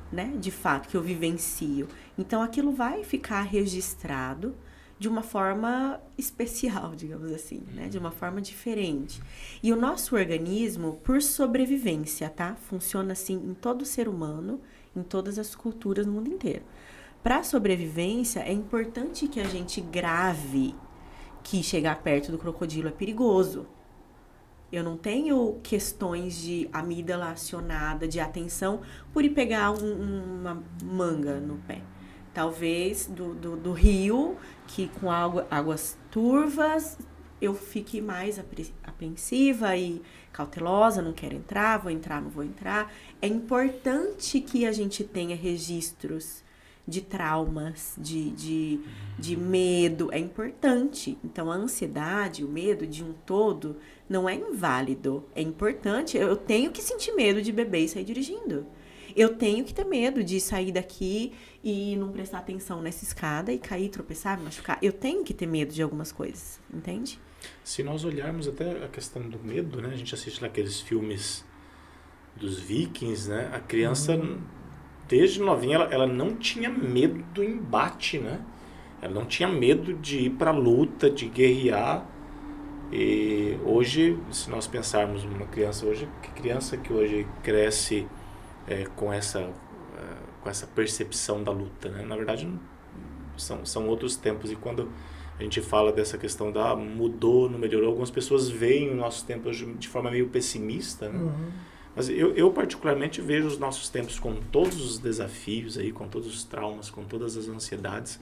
né? De fato, que eu vivencio. Então, aquilo vai ficar registrado de uma forma especial, digamos assim, né? De uma forma diferente. E o nosso organismo, por sobrevivência, tá? Funciona assim em todo ser humano, em todas as culturas no mundo inteiro. Para sobrevivência, é importante que a gente grave que chegar perto do crocodilo é perigoso. Eu não tenho questões de amígdala acionada, de atenção, por ir pegar uma manga no pé. Talvez do rio, que com águas turvas, eu fique mais apreensiva e cautelosa, não quero entrar, vou entrar, não vou entrar. É importante que a gente tenha registros de traumas, de medo, é importante. Então, a ansiedade, o medo de um todo, não é inválido. É importante, eu tenho que sentir medo de beber e sair dirigindo. Eu tenho que ter medo de sair daqui e não prestar atenção nessa escada e cair, tropeçar, me machucar. Eu tenho que ter medo de algumas coisas, entende? Se nós olharmos até a questão do medo, né? A gente assiste lá aqueles filmes dos vikings, né? A criança, desde novinha, ela não tinha medo do embate, né? Ela não tinha medo de ir para a luta, de guerrear. E hoje, se nós pensarmos numa criança hoje, que criança que hoje cresce com essa percepção da luta, né? Na verdade, são outros tempos. E quando a gente fala dessa questão da mudou, não melhorou, algumas pessoas veem o nosso tempo hoje de forma meio pessimista, né? Mas eu particularmente vejo os nossos tempos com todos os desafios aí, com todos os traumas, com todas as ansiedades.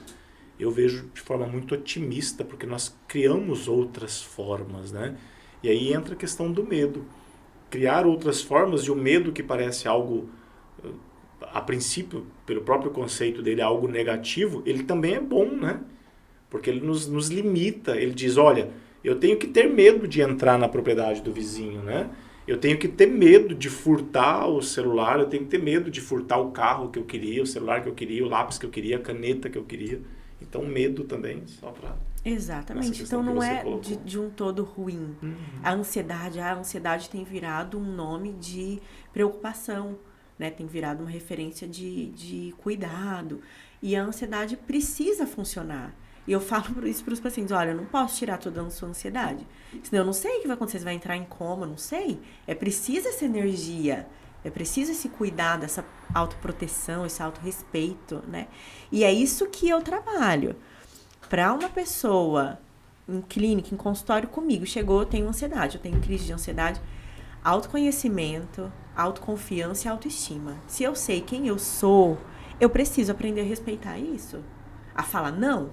Eu vejo de forma muito otimista, porque nós criamos outras formas, né? E aí entra a questão do medo. Criar outras formas de um medo que parece algo, a princípio, pelo próprio conceito dele, algo negativo, ele também é bom, né? Porque ele nos limita. Ele diz, olha, eu tenho que ter medo de entrar na propriedade do vizinho, né? Eu tenho que ter medo de furtar o celular, eu tenho que ter medo de furtar o carro que eu queria, o celular que eu queria, o lápis que eu queria, a caneta que eu queria. Então, medo também, só para... Exatamente. Então, não é de um todo ruim. A ansiedade tem virado um nome de preocupação, né? Tem virado uma referência de cuidado. E a ansiedade precisa funcionar. E eu falo isso para os pacientes, olha, eu não posso tirar toda a sua ansiedade. Senão eu não sei o que vai acontecer, você vai entrar em coma, não sei. É preciso essa energia, é preciso esse cuidado, essa autoproteção, esse autorrespeito, né? E é isso que eu trabalho. Para uma pessoa em clínica, em consultório comigo, chegou, eu tenho ansiedade, eu tenho crise de ansiedade, autoconhecimento, autoconfiança e autoestima. Se eu sei quem eu sou, eu preciso aprender a respeitar isso. A falar, não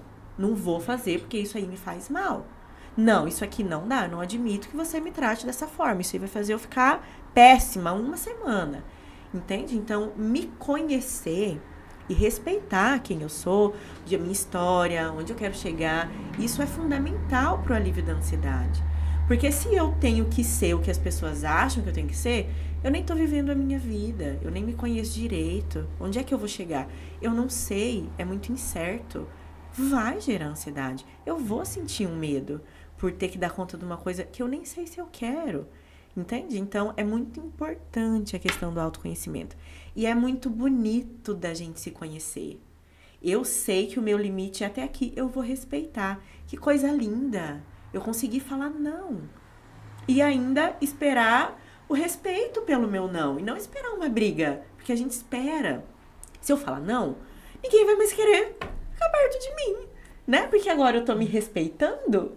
vou fazer porque isso aí me faz mal. Não, isso aqui não dá, eu não admito que você me trate dessa forma. Isso aí vai fazer eu ficar péssima uma semana. Entende? Então, me conhecer e respeitar quem eu sou, a minha história, onde eu quero chegar, isso é fundamental para o alívio da ansiedade. Porque se eu tenho que ser o que as pessoas acham que eu tenho que ser, eu nem tô vivendo a minha vida, eu nem me conheço direito. Onde é que eu vou chegar? Eu não sei, é muito incerto. Vai gerar ansiedade. Eu vou sentir um medo por ter que dar conta de uma coisa que eu nem sei se eu quero. Entende? Então, é muito importante a questão do autoconhecimento. E é muito bonito da gente se conhecer. Eu sei que o meu limite é até aqui, eu vou respeitar. Que coisa linda! Eu consegui falar não. E ainda esperar o respeito pelo meu não. E não esperar uma briga. Porque a gente espera. Se eu falar não, ninguém vai mais querer ficar perto de mim. Né? Porque agora eu tô me respeitando?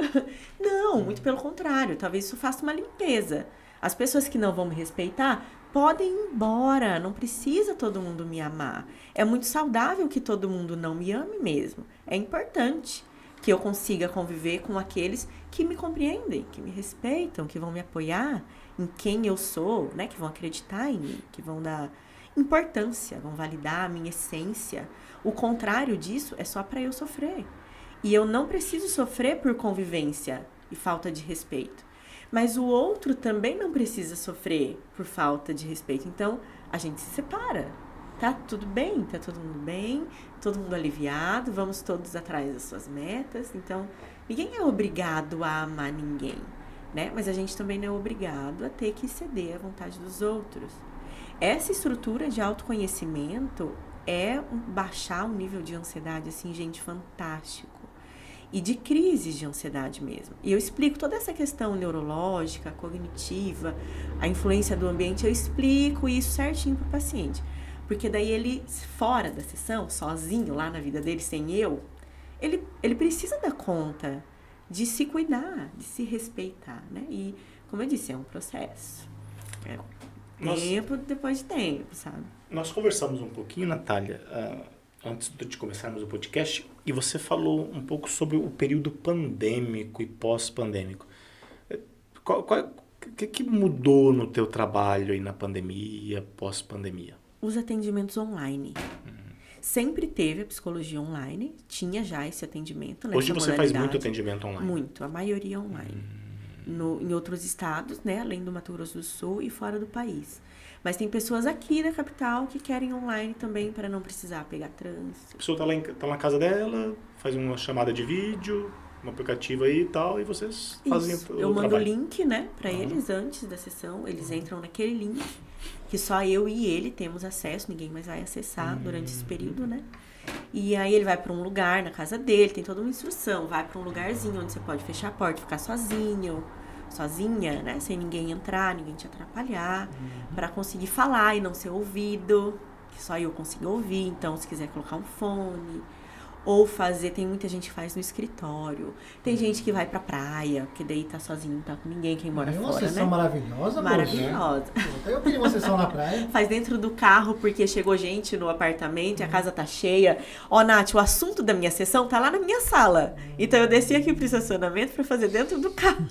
Não, muito pelo contrário. Talvez isso faça uma limpeza. As pessoas que não vão me respeitar podem ir embora. Não precisa todo mundo me amar. É muito saudável que todo mundo não me ame mesmo. É importante que eu consiga conviver com aqueles que me compreendem, que me respeitam, que vão me apoiar em quem eu sou, né? Que vão acreditar em mim, que vão dar importância, vão validar a minha essência. O contrário disso é só para eu sofrer. E eu não preciso sofrer por convivência e falta de respeito. Mas o outro também não precisa sofrer por falta de respeito. Então, a gente se separa. Tá tudo bem, tá todo mundo aliviado, vamos todos atrás das suas metas. Então, ninguém é obrigado a amar ninguém, né? Mas a gente também não é obrigado a ter que ceder à vontade dos outros. Essa estrutura de autoconhecimento é baixar o nível de ansiedade, assim, gente, fantástico. E de crises de ansiedade mesmo. E eu explico toda essa questão neurológica, cognitiva, a influência do ambiente, eu explico isso certinho para o paciente. Porque daí ele, fora da sessão, sozinho, lá na vida dele, sem eu, ele precisa dar conta de se cuidar, de se respeitar, né? E, como eu disse, é um processo. É tempo depois de tempo, sabe? Nós conversamos um pouquinho, Natália, antes de começarmos o podcast, e você falou um pouco sobre o período pandêmico e pós-pandêmico. O que mudou no teu trabalho aí na pandemia, pós-pandemia? Os atendimentos online. Sempre teve a psicologia online, tinha já esse atendimento. Hoje você faz muito atendimento online? Muito, a maioria online. Em outros estados, né, além do Mato Grosso do Sul e fora do país. Mas tem pessoas aqui da capital que querem online também para não precisar pegar trânsito. A pessoa tá na casa dela, faz uma chamada de vídeo, um aplicativo aí e tal, e vocês fazem o trabalho. Eu mando o link, né, para eles antes da sessão, eles entram naquele link que só eu e ele temos acesso, ninguém mais vai acessar durante esse período, né? E aí ele vai para um lugar na casa dele, tem toda uma instrução, vai para um lugarzinho onde você pode fechar a porta, ficar sozinho, sozinha, né? Sem ninguém entrar, ninguém te atrapalhar, para conseguir falar e não ser ouvido, que só eu consigo ouvir. Então, se quiser colocar um fone, ou fazer, tem muita gente que faz no escritório, tem gente que vai pra praia, porque daí tá sozinho, não tá com ninguém, quem mora fora, né? É uma sessão maravilhosa, maravilhosa. Eu queria uma sessão na praia. Faz dentro do carro, porque chegou gente no apartamento e a casa tá cheia. Ó, Nath, o assunto da minha sessão tá lá na minha sala. Então, eu desci aqui pro estacionamento pra fazer dentro do carro.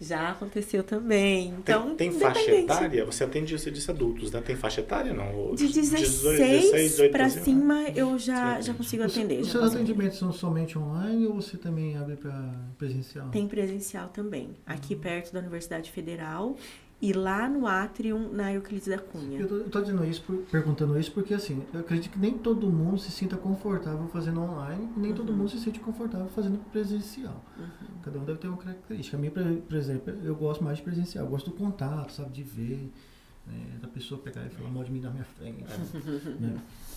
Já aconteceu também. Então, tem faixa etária? Você atende, você disse adultos, né? Tem faixa etária, não? De 16 pra cima, eu já consigo atender. Os seus atendimentos são somente online ou você também abre para presencial? Tem presencial também. Aqui perto da Universidade Federal e lá no Atrium, na Euclides da Cunha. Eu tô dizendo isso, perguntando isso porque, assim, eu acredito que nem todo mundo se sinta confortável fazendo online e nem todo mundo se sente confortável fazendo presencial. Cada um deve ter uma característica. A mim, por exemplo, eu gosto mais de presencial. Eu gosto do contato, sabe, de ver, da pessoa pegar e falar mal de mim na minha frente.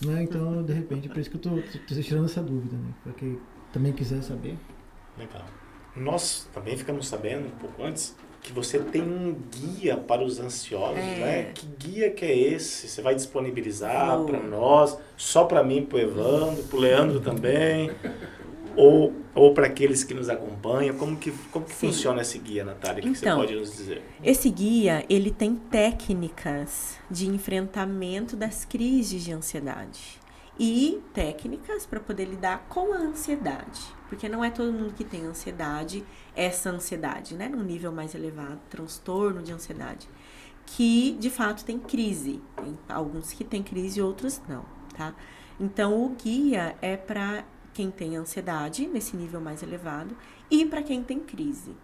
Né? Então, de repente, por isso que eu tô tirando essa dúvida, né? Para quem também quiser saber. Legal. Nós também ficamos sabendo, um pouco antes, que você tem um guia para os ansiosos, né? Que guia que é esse? Você vai disponibilizar para nós, só para mim, para o Evandro, para o Leandro também, ou para aqueles que nos acompanham? Como que funciona esse guia, Natália? O que você pode nos dizer? Esse guia, ele tem técnicas de enfrentamento das crises de ansiedade e técnicas para poder lidar com a ansiedade. Porque não é todo mundo que tem ansiedade, essa ansiedade, né? Num nível mais elevado, transtorno de ansiedade, que de fato tem crise. Tem alguns que têm crise e outros não, tá? Então, o guia é para quem tem ansiedade, nesse nível mais elevado, e para quem tem crise.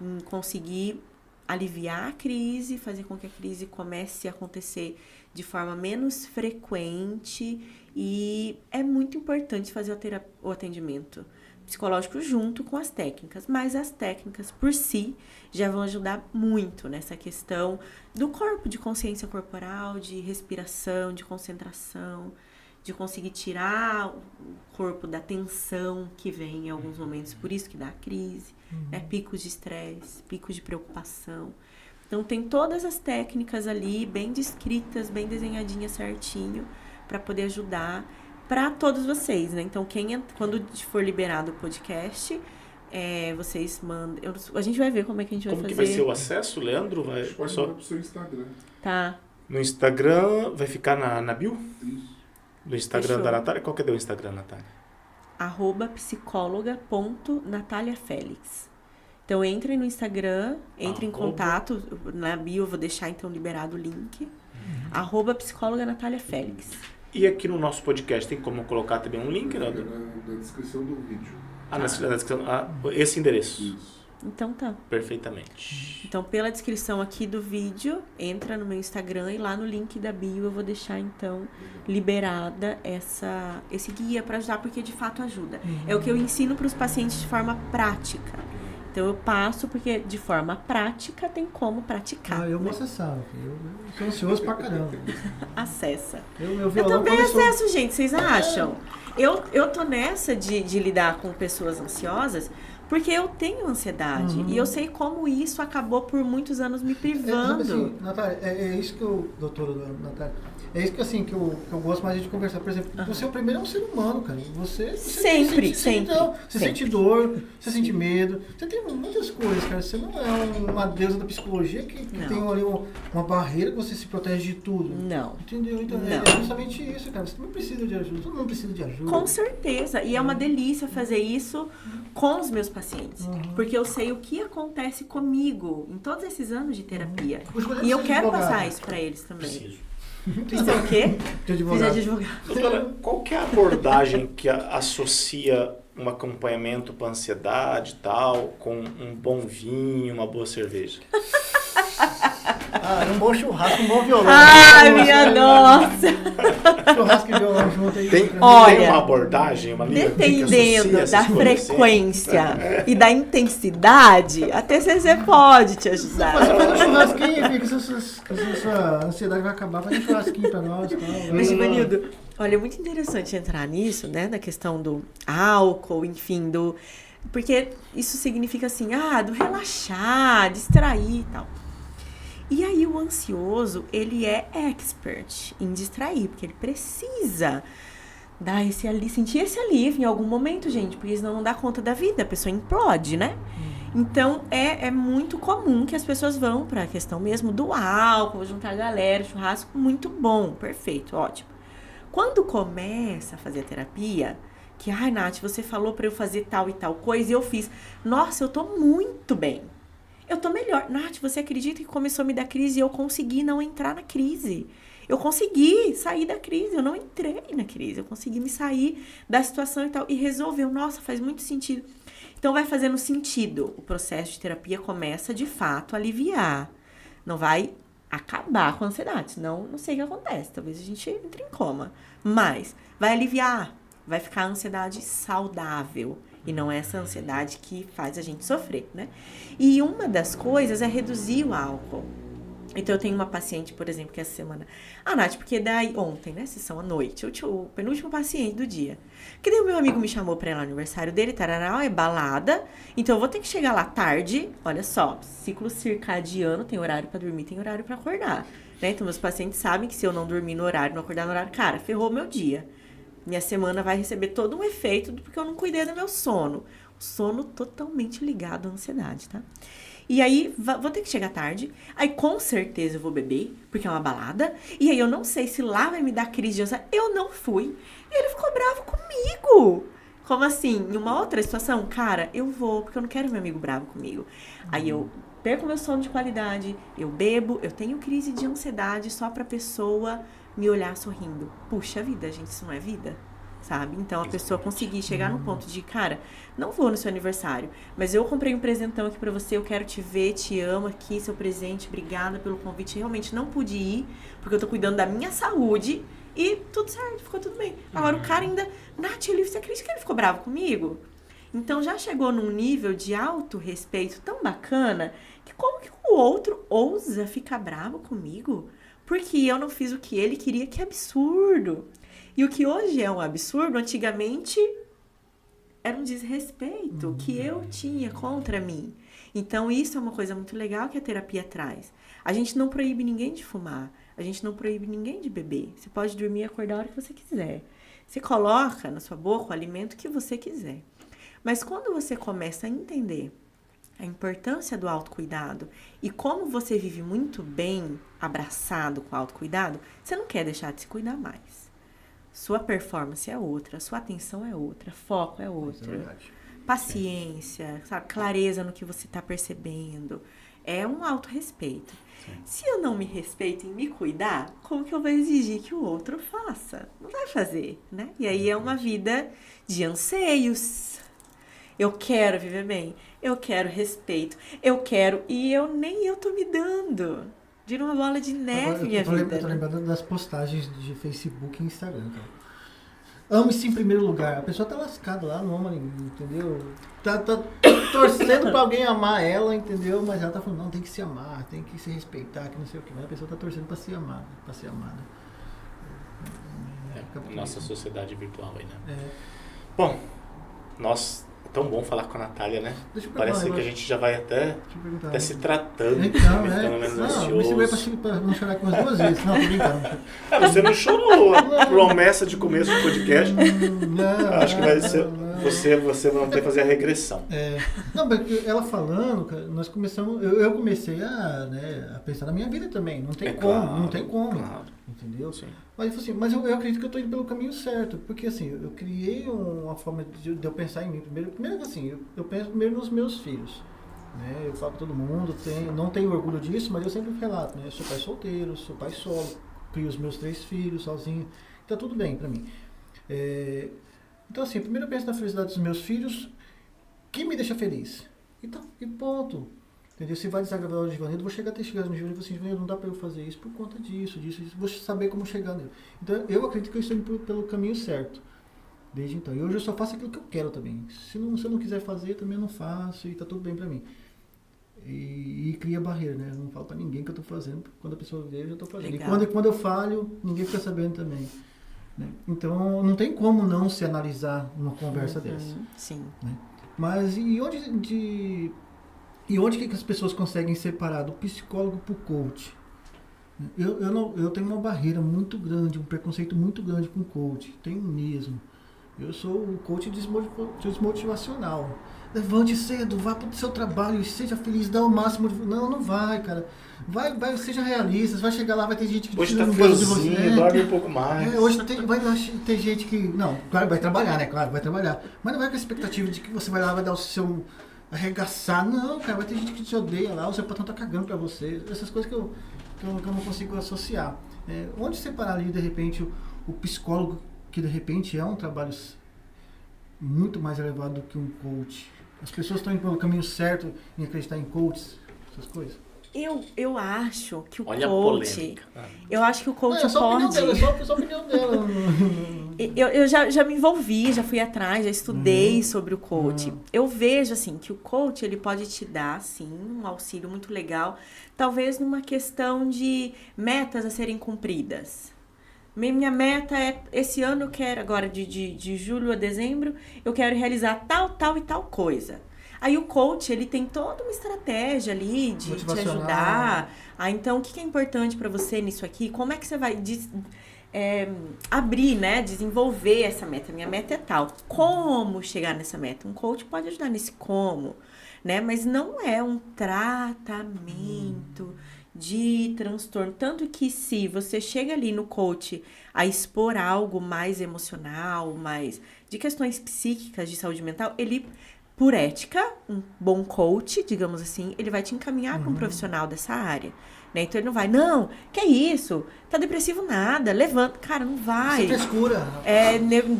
em conseguir aliviar a crise, fazer com que a crise comece a acontecer de forma menos frequente, e é muito importante fazer o atendimento psicológico junto com as técnicas, mas as técnicas por si já vão ajudar muito nessa questão do corpo, de consciência corporal, de respiração, de concentração, de conseguir tirar o corpo da tensão que vem em alguns momentos, por isso que dá crise, né? Picos de estresse, picos de preocupação. Então tem todas as técnicas ali bem descritas, bem desenhadinhas certinho, para poder ajudar para todos vocês, né? Então, quando for liberado o podcast, vocês mandam... A gente vai ver como é que a gente vai fazer. Como que vai ser o acesso, Leandro? Pode mandar pro seu Instagram. Tá. No Instagram, vai ficar na bio? Isso. No Instagram Fechou. da Natália? Qual que é o Instagram, Natália? @psicóloga.nataliafelix. Então, entrem no Instagram, entrem em contato. Na bio, eu vou deixar, então, liberado o link. @psicóloga Natália Félix. E aqui no nosso podcast tem como colocar também um link, Na né? descrição do vídeo. Na descrição. Esse endereço. Isso. Então, tá. Perfeitamente. Então, pela descrição aqui do vídeo, entra no meu Instagram e lá no link da bio eu vou deixar, então, liberada esse guia para ajudar, porque de fato ajuda. É o que eu ensino para os pacientes de forma prática. Então, eu passo porque de forma prática tem como praticar. Eu vou acessar. Eu sou ansioso pra caramba. Acessa. Meu Eu violão também começou... acesso, gente, vocês acham? Eu tô nessa de lidar com pessoas ansiosas porque eu tenho ansiedade. E eu sei como isso acabou por muitos anos me privando. Assim, Natália, é isso que eu, doutora Natália, é isso que, assim, que eu gosto mais de conversar. Por exemplo, você é o primeiro ser humano, cara. Você Sempre. Você sente dor, você sente medo, você tem muitas coisas, cara. Você não é uma deusa da psicologia que tem ali uma barreira que você se protege de tudo. Não. Entendeu? Então Não. é justamente isso, cara. Você não precisa de ajuda, todo mundo precisa de ajuda. Com certeza. E é uma delícia fazer isso com os meus pacientes. Porque eu sei o que acontece comigo em todos esses anos de terapia. E eu quero passar isso pra eles também. Preciso. Isso é o quê? De advogado. Precisa de advogado. Doutora, qual que é a abordagem que associa um acompanhamento para ansiedade e tal, com um bom vinho, uma boa cerveja? Um bom churrasco, um bom violão. Ai, minha nossa! Churrasco e violão junto aí. Tem Olha, uma abordagem, uma linha que dependendo associa da essas coisas, assim? frequência e da intensidade, a TCC pode te ajudar. Faz um churrasquinho, fica, se sua ansiedade vai acabar, faz um churrasquinho pra nós. Mas, Ivanildo, olha, é muito interessante entrar nisso, né? Da questão do álcool, enfim, porque isso significa assim, do relaxar, distrair e tal. E aí o ansioso, ele é expert em distrair, porque ele precisa dar sentir esse alívio em algum momento, gente, porque senão não dá conta da vida, a pessoa implode, né? Então, é muito comum que as pessoas vão para a questão mesmo do álcool, juntar a galera, churrasco, muito bom, perfeito, ótimo. Quando começa a fazer a terapia, que, Nath, você falou para eu fazer tal e tal coisa e eu fiz, nossa, eu tô muito bem. Eu tô melhor. Nath, você acredita que começou a me dar crise e eu consegui não entrar na crise? Eu consegui sair da crise, eu não entrei na crise. Eu consegui me sair da situação e tal. E resolveu. Nossa, faz muito sentido. Então, vai fazendo sentido. O processo de terapia começa, de fato, a aliviar. Não vai acabar com a ansiedade. Senão, não sei o que acontece. Talvez a gente entre em coma. Mas vai aliviar. Vai ficar a ansiedade saudável. E não é essa ansiedade que faz a gente sofrer, né? E uma das coisas é reduzir o álcool. Então, eu tenho uma paciente, por exemplo, que essa semana... Nath, porque daí ontem, né? Sessão à noite, o penúltimo paciente do dia. Que daí o meu amigo me chamou pra ir lá no aniversário dele, tarará, é balada. Então, eu vou ter que chegar lá tarde. Olha só, ciclo circadiano, tem horário pra dormir, tem horário pra acordar. Né? Então, meus pacientes sabem que se eu não dormir no horário, não acordar no horário, cara, ferrou meu dia. Minha semana vai receber todo um efeito porque eu não cuidei do meu sono. O sono totalmente ligado à ansiedade, tá? E aí, vou ter que chegar tarde. Aí, com certeza, eu vou beber, porque é uma balada. E aí, eu não sei se lá vai me dar crise de ansiedade. Eu não fui. E ele ficou bravo comigo. Como assim? Em uma outra situação, cara, eu vou, porque eu não quero meu amigo bravo comigo. Aí, eu perco meu sono de qualidade, eu bebo, eu tenho crise de ansiedade só pra pessoa me olhar sorrindo. Puxa vida, gente, isso não é vida? sabe? Então, a pessoa conseguir chegar no ponto de, cara, não vou no seu aniversário, mas eu comprei um presentão aqui pra você, eu quero te ver, te amo aqui, seu presente, obrigada pelo convite. Realmente não pude ir, porque eu tô cuidando da minha saúde e tudo certo, ficou tudo bem. Agora, o cara ainda, Nath, você acredita que ele ficou bravo comigo? Então, já chegou num nível de autorrespeito tão bacana que como que o outro ousa ficar bravo comigo? Porque eu não fiz o que ele queria, que absurdo. E o que hoje é um absurdo, antigamente era um desrespeito que eu tinha contra mim. Então, isso é uma coisa muito legal que a terapia traz. A gente não proíbe ninguém de fumar. A gente não proíbe ninguém de beber. Você pode dormir e acordar a hora que você quiser. Você coloca na sua boca o alimento que você quiser. Mas quando você começa a entender a importância do autocuidado e como você vive muito bem abraçado com o autocuidado, você não quer deixar de se cuidar mais. Sua performance é outra, sua atenção é outra, foco é outra. É verdade. Paciência, sabe? Clareza no que você está percebendo. É um autorrespeito. Se eu não me respeito em me cuidar, como que eu vou exigir que o outro faça? Não vai fazer, né? E aí é uma vida de anseios. Eu quero viver bem, eu quero respeito, eu quero... E nem eu tô me dando. Vira uma bola de neve, Agora, minha vida. Eu tô lembrando das postagens de Facebook e Instagram, cara. Ame-se em primeiro lugar. A pessoa tá lascada lá, não ama ninguém, entendeu? Tá torcendo pra alguém amar ela, entendeu? Mas ela tá falando, não, tem que se amar, tem que se respeitar, que não sei o que. Mas a pessoa tá torcendo pra ser amada, pra ser amada. Nossa sociedade virtual aí, né? É. Bom, é tão bom falar com a Natália, né? Deixa eu Parece perguntar, que a gente já vai até Deixa eu perguntar. se tratando, Então, ficando menos não, me segurei pra não chorar com as duas vezes. Não, tô brincando. Você não chorou. Promessa de começo do podcast. Não, Acho que vai ser. não. Você vai ter que fazer a regressão. Não, mas ela falando, cara, nós começamos. Eu comecei a pensar na minha vida também. Não tem como, claro, não tem como. claro. Entendeu? Sim. Mas assim, eu acredito que eu estou indo pelo caminho certo. Porque assim, eu criei uma forma de eu pensar em mim primeiro. Primeiro assim, eu penso primeiro nos meus filhos. Né? Eu falo pra todo mundo, não tenho orgulho disso, mas eu sempre relato, né? Eu sou pai solteiro, sou pai solo, crio os meus 3 filhos sozinho. Tá tudo bem pra mim. Então assim, primeiro eu penso na felicidade dos meus filhos, que me deixa feliz. E ponto. Entendeu? Se vai desagradar o Givanildo, vou chegar no Givanildo e falar assim, Givanildo, não dá para eu fazer isso por conta disso. Vou saber como chegar nele. Então eu acredito que eu estou indo pelo caminho certo. Desde então. E hoje eu só faço aquilo que eu quero também. Se eu não quiser fazer, também eu não faço e tá tudo bem para mim. E cria barreira, né? Eu não falo para ninguém que eu tô fazendo, quando a pessoa vê, eu já tô fazendo. Legal. E quando eu falho, ninguém fica sabendo também. Né? Então não tem como não se analisar numa conversa dessa. Sim. Né? Mas e onde que as pessoas conseguem separar do psicólogo pro coach? Eu tenho uma barreira muito grande, um preconceito muito grande com o coach. Tenho mesmo. Eu sou o coach desmotivacional. Levante cedo, vá para o seu trabalho, seja feliz, dá o máximo. Não vai, cara. Vai, seja realista. Vai chegar lá, vai ter gente que hoje tá não gosta de você. friozinho, dorme um pouco mais. Hoje vai ter gente que... Não, claro, vai trabalhar, né? Claro, vai trabalhar. Mas não vai com a expectativa de que você vai lá, vai dar o seu... arregaçar. Não, cara, vai ter gente que te odeia lá, o seu patrão tá cagando pra você. Essas coisas que eu não consigo associar. Onde separar ali, de repente, o psicólogo, que de repente é um trabalho muito mais elevado do que um coach. As pessoas estão indo pelo caminho certo em acreditar em coaches, essas coisas. Eu acho que o Olha coach... Eu acho que o coach É só a opinião pode... dela, só a opinião dela. Eu já me envolvi, já fui atrás, já estudei sobre o coach. Eu vejo, assim, que o coach, ele pode te dar, sim, um auxílio muito legal, talvez numa questão de metas a serem cumpridas. Minha meta é, esse ano eu quero, agora de julho a dezembro, eu quero realizar tal e tal coisa. Aí o coach, ele tem toda uma estratégia ali de te ajudar. Então, o que é importante para você nisso aqui? Como é que você vai abrir, né? Desenvolver essa meta? Minha meta é tal. Como chegar nessa meta? Um coach pode ajudar nesse como, né? Mas não é um tratamento de transtorno. Tanto que se você chega ali no coach a expor algo mais emocional, mais de questões psíquicas, de saúde mental, ele por ética, um bom coach, digamos assim, ele vai te encaminhar para um profissional dessa área. Né? Então ele não vai, não, que é isso? Tá depressivo nada, levanta. Cara, não vai. Sem frescura.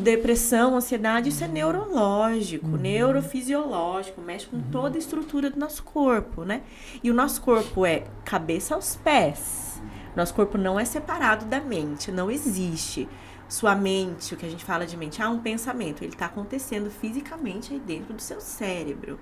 Depressão, ansiedade, isso é neurológico, neurofisiológico, mexe com toda a estrutura do nosso corpo, né? E o nosso corpo é cabeça aos pés. Nosso corpo não é separado da mente, não existe. Sua mente, o que a gente fala de mente, um pensamento, ele está acontecendo fisicamente aí dentro do seu cérebro.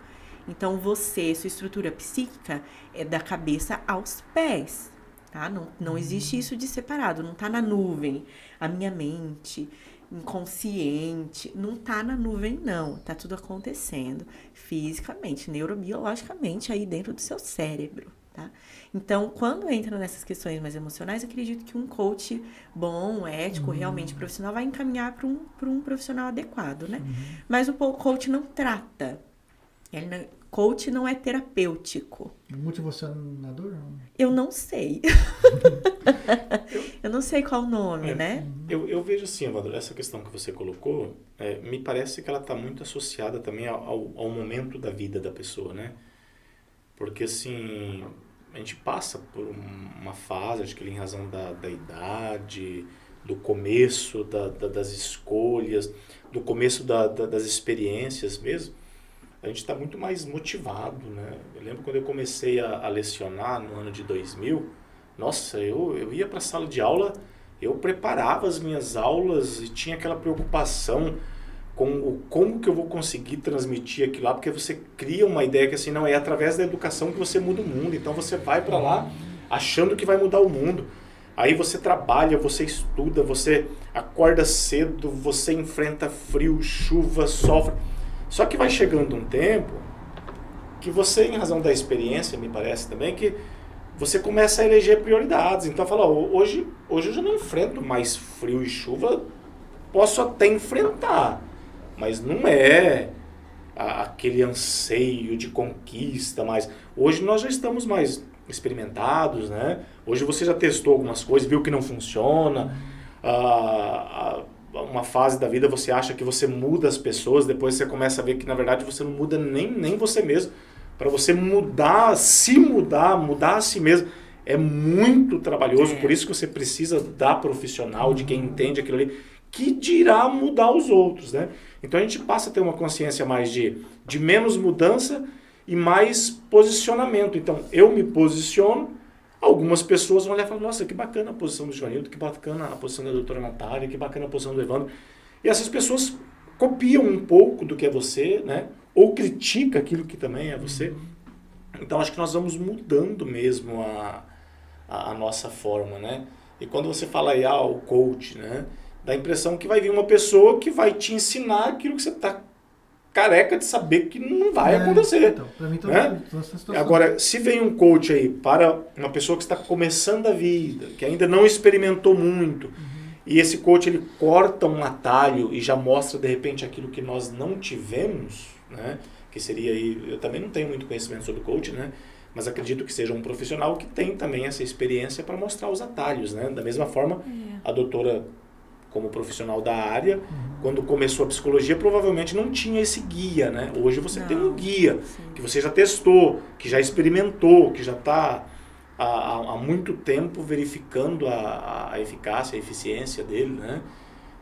Então, sua estrutura psíquica é da cabeça aos pés, tá? Não existe isso de separado, não está na nuvem. A minha mente inconsciente não está na nuvem, não. Está tudo acontecendo fisicamente, neurobiologicamente aí dentro do seu cérebro, tá? Então, quando entra nessas questões mais emocionais, eu acredito que um coach bom, ético, realmente profissional, vai encaminhar para um profissional adequado, né? Mas o coach não trata. Coach não é terapêutico. Motivacionador? Eu não sei. Eu não sei qual o nome, né? Eu vejo assim, Evandro, essa questão que você colocou, me parece que ela está muito associada também ao momento da vida da pessoa, né? Porque, assim, a gente passa por uma fase, acho que em razão da idade, do começo das escolhas, do começo das experiências mesmo, a gente está muito mais motivado, né? Eu lembro quando eu comecei a lecionar no ano de 2000, nossa, eu ia para a sala de aula, eu preparava as minhas aulas e tinha aquela preocupação com como que eu vou conseguir transmitir aquilo lá, porque você cria uma ideia que assim, não, é através da educação que você muda o mundo, então você vai para lá achando que vai mudar o mundo. Aí você trabalha, você estuda, você acorda cedo, você enfrenta frio, chuva, sofre. Só que vai chegando um tempo que você, em razão da experiência, me parece também, que você começa a eleger prioridades. Então, fala, hoje eu já não enfrento mais frio e chuva, posso até enfrentar, mas não é aquele anseio de conquista, mas hoje nós já estamos mais experimentados, né? Hoje você já testou algumas coisas, viu que não funciona, uma fase da vida você acha que você muda as pessoas, depois você começa a ver que na verdade você não muda nem você mesmo. Para você mudar a si mesmo, é muito trabalhoso, por isso que você precisa da profissional, de quem entende aquilo ali, que dirá mudar os outros, né? Então a gente passa a ter uma consciência mais de menos mudança e mais posicionamento. Então eu me posiciono, algumas pessoas vão olhar e falar, nossa, que bacana a posição do Joanildo, que bacana a posição da doutora Natália, que bacana a posição do Evandro. E essas pessoas copiam um pouco do que é você, né? Ou critica aquilo que também é você. Então acho que nós vamos mudando mesmo a nossa forma, né? E quando você fala aí, o coach, né? Dá a impressão que vai vir uma pessoa que vai te ensinar aquilo que você está careca de saber que não vai acontecer. Então, pra mim, né? Agora, se vem um coach aí para uma pessoa que está começando a vida, que ainda não experimentou muito, e esse coach ele corta um atalho e já mostra de repente aquilo que nós não tivemos, né? Que seria aí, eu também não tenho muito conhecimento sobre coach, né? Mas acredito que seja um profissional que tem também essa experiência para mostrar os atalhos, né? Da mesma forma, a doutora, como profissional da área, quando começou a psicologia, provavelmente não tinha esse guia, né? Hoje você tem um guia, que você já testou, que já experimentou, que já está há muito tempo verificando a eficácia, a eficiência dele, né?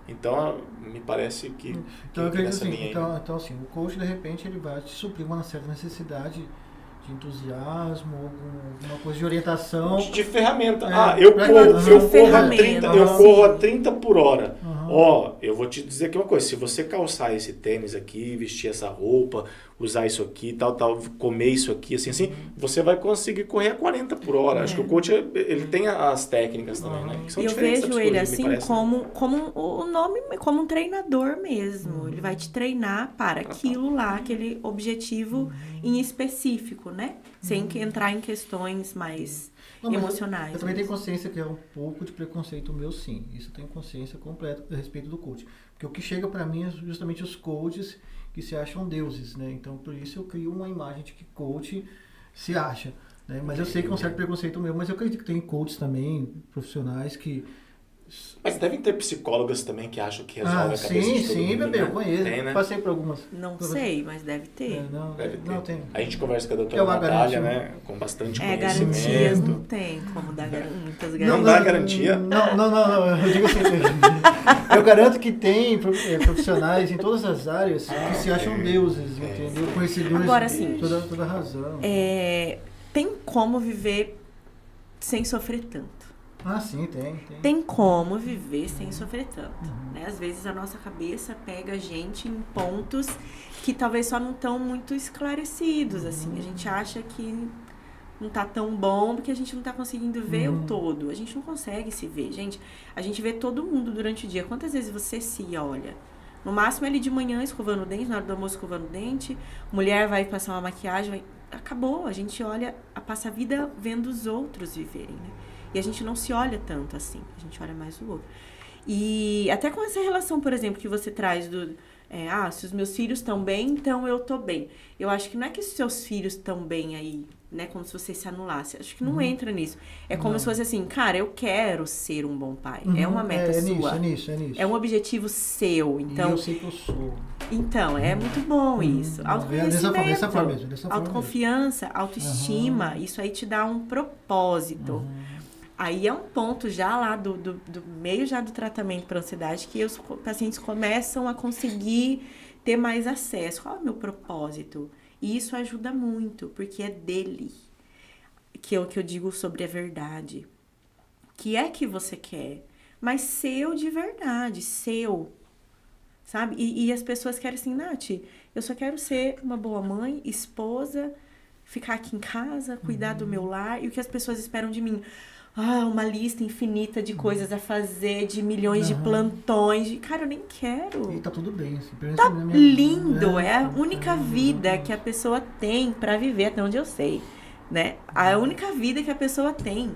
Então, me parece que... Então, eu acredito assim, então, assim, o coach, de repente, ele vai te suprir uma certa necessidade de entusiasmo, alguma coisa de orientação. De ferramenta. Eu corro a 30 por hora. Eu vou te dizer aqui uma coisa. Se você calçar esse tênis aqui, vestir essa roupa, usar isso aqui, tal, comer isso aqui, assim, você vai conseguir correr a 40 por hora. Acho que o coach, ele tem as técnicas também, né? Que são eu diferentes da vejo ele psicologia, assim como o nome, como um treinador mesmo. Ele vai te treinar para aquilo lá, aquele objetivo em específico, né? Sem entrar em questões mais emocionais. Eu também tenho consciência que é um pouco de preconceito meu, sim. Isso eu tenho consciência completa a respeito do coach. Porque o que chega para mim é justamente os coaches que se acham deuses, né? Então, por isso eu crio uma imagem de que coach se acha, né? Mas eu sei que é um certo preconceito meu, mas eu acredito que tem coaches também, profissionais que Mas devem ter psicólogas também que acham que resolve a cabeça de todo sim, mundo, bebê, né? eu conheço. Tem, né? Passei por algumas. Não sei, mas deve ter. Não, Deve ter. não tem. A gente conversa com a É doutora uma Natália, garantia. né? Com bastante Garantias conhecimento. não tem como dar muitas Não garantias. dá garantia? Não. Eu digo assim, eu garanto que tem profissionais em todas as áreas que se acham deuses, entendeu? Conhecedores Agora, de sim. toda razão. Tem como viver sem sofrer tanto. Ah, sim, tem. Tem como viver sem sofrer tanto, né? Às vezes a nossa cabeça pega a gente em pontos que talvez só não estão muito esclarecidos, assim. A gente acha que não tá tão bom porque a gente não tá conseguindo ver o todo. A gente não consegue se ver, gente. A gente vê todo mundo durante o dia. Quantas vezes você se olha? No máximo ali de manhã escovando o dente, na hora do almoço escovando o dente, mulher vai passar uma maquiagem, acabou. A gente olha, passa a vida vendo os outros viverem, né? E a gente não se olha tanto assim, a gente olha mais o outro. E até com essa relação, por exemplo, que você traz se os meus filhos estão bem, então eu tô bem. Eu acho que não é que os seus filhos estão bem aí, né? Como se você se anulasse. Acho que não entra nisso. É como se fosse assim, cara, eu quero ser um bom pai. É uma meta sua. É nisso. É um objetivo seu. Então, E eu sei que eu sou. Então, é muito bom isso. Dessa forma mesmo. Autoconfiança, autoestima, isso aí te dá um propósito. Aí é um ponto já lá do meio já do tratamento para ansiedade que os pacientes começam a conseguir ter mais acesso. Qual é o meu propósito? E isso ajuda muito, porque é dele que eu digo sobre a verdade. Que é que você quer, mas seu de verdade, seu. Sabe? E as pessoas querem assim, Nath, eu só quero ser uma boa mãe, esposa, ficar aqui em casa, cuidar do meu lar. E o que as pessoas esperam de mim? Uma lista infinita de coisas a fazer, de milhões de plantões. Cara, eu nem quero. E tá tudo bem. Assim, Tá lindo. É a única vida que a pessoa tem pra viver, até onde eu sei. Né? A única vida que a pessoa tem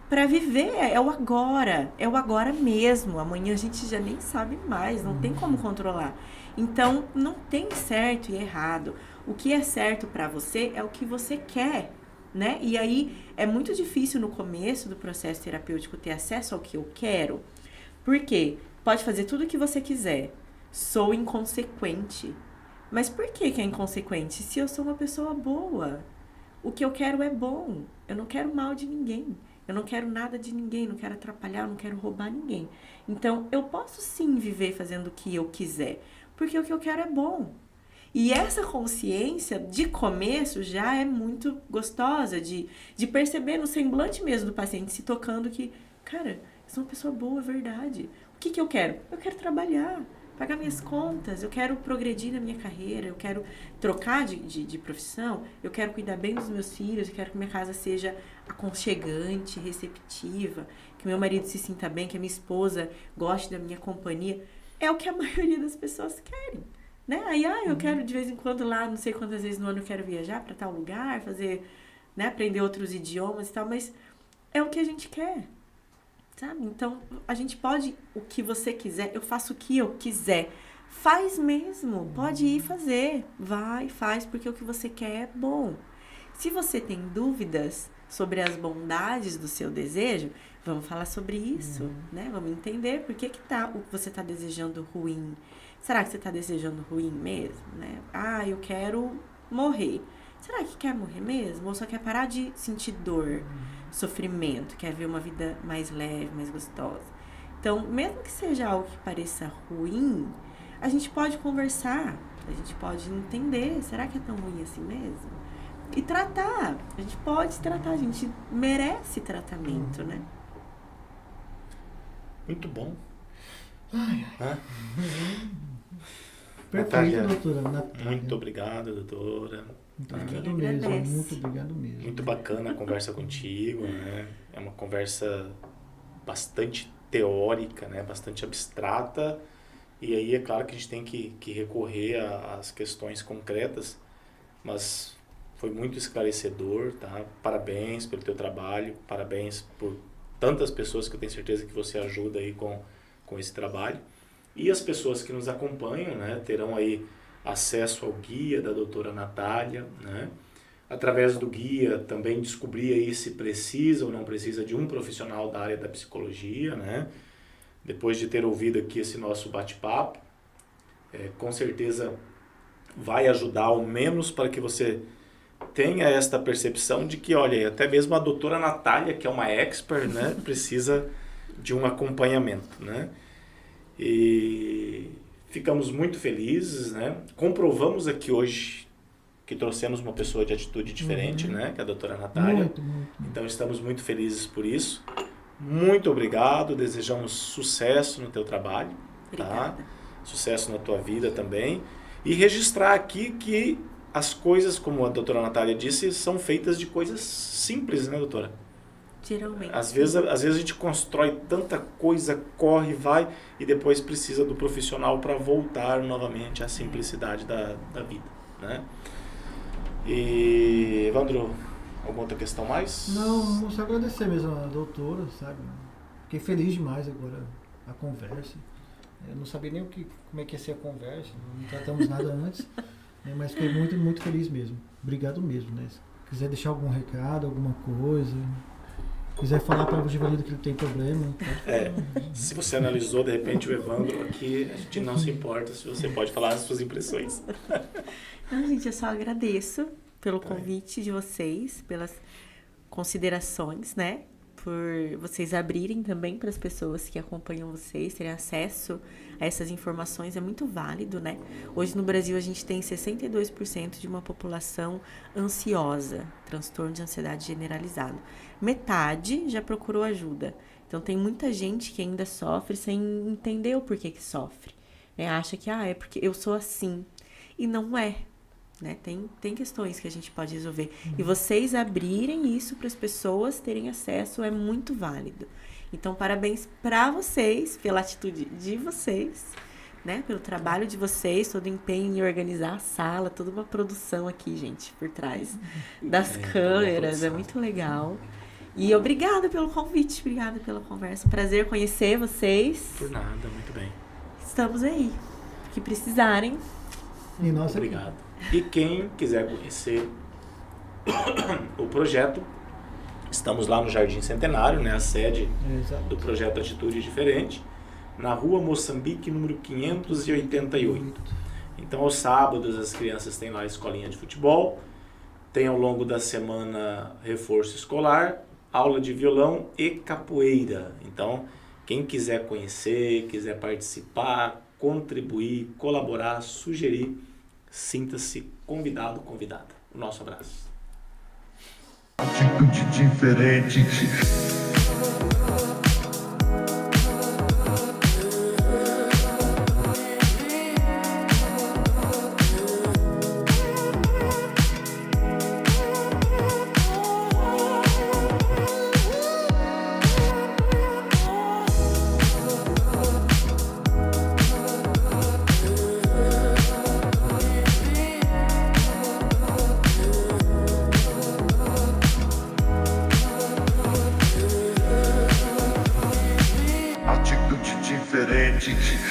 pra viver é o agora. É o agora mesmo. Amanhã a gente já nem sabe mais. Não tem como controlar. Então, não tem certo e errado. O que é certo pra você é o que você quer. Né? E aí é muito difícil no começo do processo terapêutico ter acesso ao que eu quero. Por quê? Pode fazer tudo o que você quiser. Sou inconsequente. Mas por que é inconsequente? Se eu sou uma pessoa boa. O que eu quero é bom. Eu não quero mal de ninguém. Eu não quero nada de ninguém. Não quero atrapalhar, não quero roubar ninguém. Então, eu posso sim viver fazendo o que eu quiser. Porque o que eu quero é bom. E essa consciência, de começo, já é muito gostosa de perceber no semblante mesmo do paciente, se tocando que, cara, eu sou uma pessoa boa, é verdade. O que eu quero? Eu quero trabalhar, pagar minhas contas, eu quero progredir na minha carreira, eu quero trocar de profissão, eu quero cuidar bem dos meus filhos, eu quero que minha casa seja aconchegante, receptiva, que meu marido se sinta bem, que a minha esposa goste da minha companhia. É o que a maioria das pessoas querem. Né? Aí, eu quero de vez em quando lá, não sei quantas vezes no ano eu quero viajar para tal lugar, fazer, né, aprender outros idiomas e tal, mas é o que a gente quer, sabe? Então, a gente pode, o que você quiser, eu faço o que eu quiser, faz mesmo, pode ir fazer, vai, faz, porque o que você quer é bom. Se você tem dúvidas sobre as bondades do seu desejo, vamos falar sobre isso, né? Vamos entender por que o que você está desejando ruim. Será que você está desejando ruim mesmo, né? Eu quero morrer. Será que quer morrer mesmo? Ou só quer parar de sentir dor, sofrimento, quer ver uma vida mais leve, mais gostosa? Então, mesmo que seja algo que pareça ruim, a gente pode conversar, a gente pode entender, será que é tão ruim assim mesmo? E tratar, a gente pode tratar, a gente merece tratamento, né? Muito bom. Perfeito, Natália, doutora. Natália. Muito obrigado, doutora. Muito Quem obrigado mesmo. agradece. Muito obrigado mesmo. Muito bacana a conversa contigo, né? É uma conversa bastante teórica, né? Bastante abstrata. E aí é claro que a gente tem que recorrer às questões concretas, mas foi muito esclarecedor, tá? Parabéns pelo teu trabalho, parabéns por tantas pessoas que eu tenho certeza que você ajuda aí com esse trabalho. E as pessoas que nos acompanham, né, terão aí acesso ao guia da doutora Natália, né? Através do guia também descobrir aí se precisa ou não precisa de um profissional da área da psicologia, né? depois de ter ouvido aqui esse nosso bate-papo, com certeza vai ajudar ao menos para que você tenha esta percepção de que, olha, até mesmo a doutora Natália, que é uma expert, né, precisa de um acompanhamento, né? E ficamos muito felizes, né? Comprovamos aqui hoje que trouxemos uma pessoa de atitude diferente, né, que é a doutora Natália. Muito. Então estamos muito felizes por isso. Muito obrigado, desejamos sucesso no teu trabalho, tá? Obrigada. Sucesso na tua vida também. E registrar aqui que as coisas, como a doutora Natália disse, são feitas de coisas simples, né, doutora? Geralmente. Às vezes a gente constrói tanta coisa, corre, vai, e depois precisa do profissional para voltar novamente à simplicidade da vida, né? E, Evandro, alguma outra questão mais? Não, só agradecer mesmo a doutora, sabe? Fiquei feliz demais agora a conversa. Eu não sabia nem como é que ia ser a conversa, não tratamos nada antes, né? Mas fiquei muito, muito feliz mesmo. Obrigado mesmo, né? Se quiser deixar algum recado, alguma coisa, quiser falar para o Givanildo que ele tem problema, pode falar. Se você analisou, de repente, o Evandro aqui, a gente não se importa se você pode falar as suas impressões. Não, gente, eu só agradeço pelo convite de vocês, pelas considerações, né? Por vocês abrirem também para as pessoas que acompanham vocês, terem acesso a essas informações, é muito válido, né? Hoje no Brasil a gente tem 62% de uma população ansiosa, transtorno de ansiedade generalizado. Metade já procurou ajuda. Então tem muita gente que ainda sofre sem entender o porquê que sofre, né? Acha que é porque eu sou assim. E não é. Né? Tem questões que a gente pode resolver. E vocês abrirem isso para as pessoas terem acesso é muito válido. Então, parabéns para vocês, pela atitude de vocês, né? Pelo trabalho de vocês, todo o empenho em organizar a sala, toda uma produção aqui, gente, por trás das câmeras. É muito legal. E obrigada pelo convite, obrigada pela conversa. Prazer conhecer vocês. Por nada, muito bem. Estamos aí. O que precisarem. E nossa, Obrigado. E quem quiser conhecer o projeto, estamos lá no Jardim Centenário, né, a sede exato. do projeto Atitude Diferente, na Rua Moçambique, número 588. Então, aos sábados, as crianças têm lá a escolinha de futebol, tem ao longo da semana reforço escolar, aula de violão e capoeira. Então, quem quiser conhecer, quiser participar, contribuir, colaborar, sugerir, sinta-se convidado, convidada. O nosso abraço. Atitude diferente. Atitude diferente.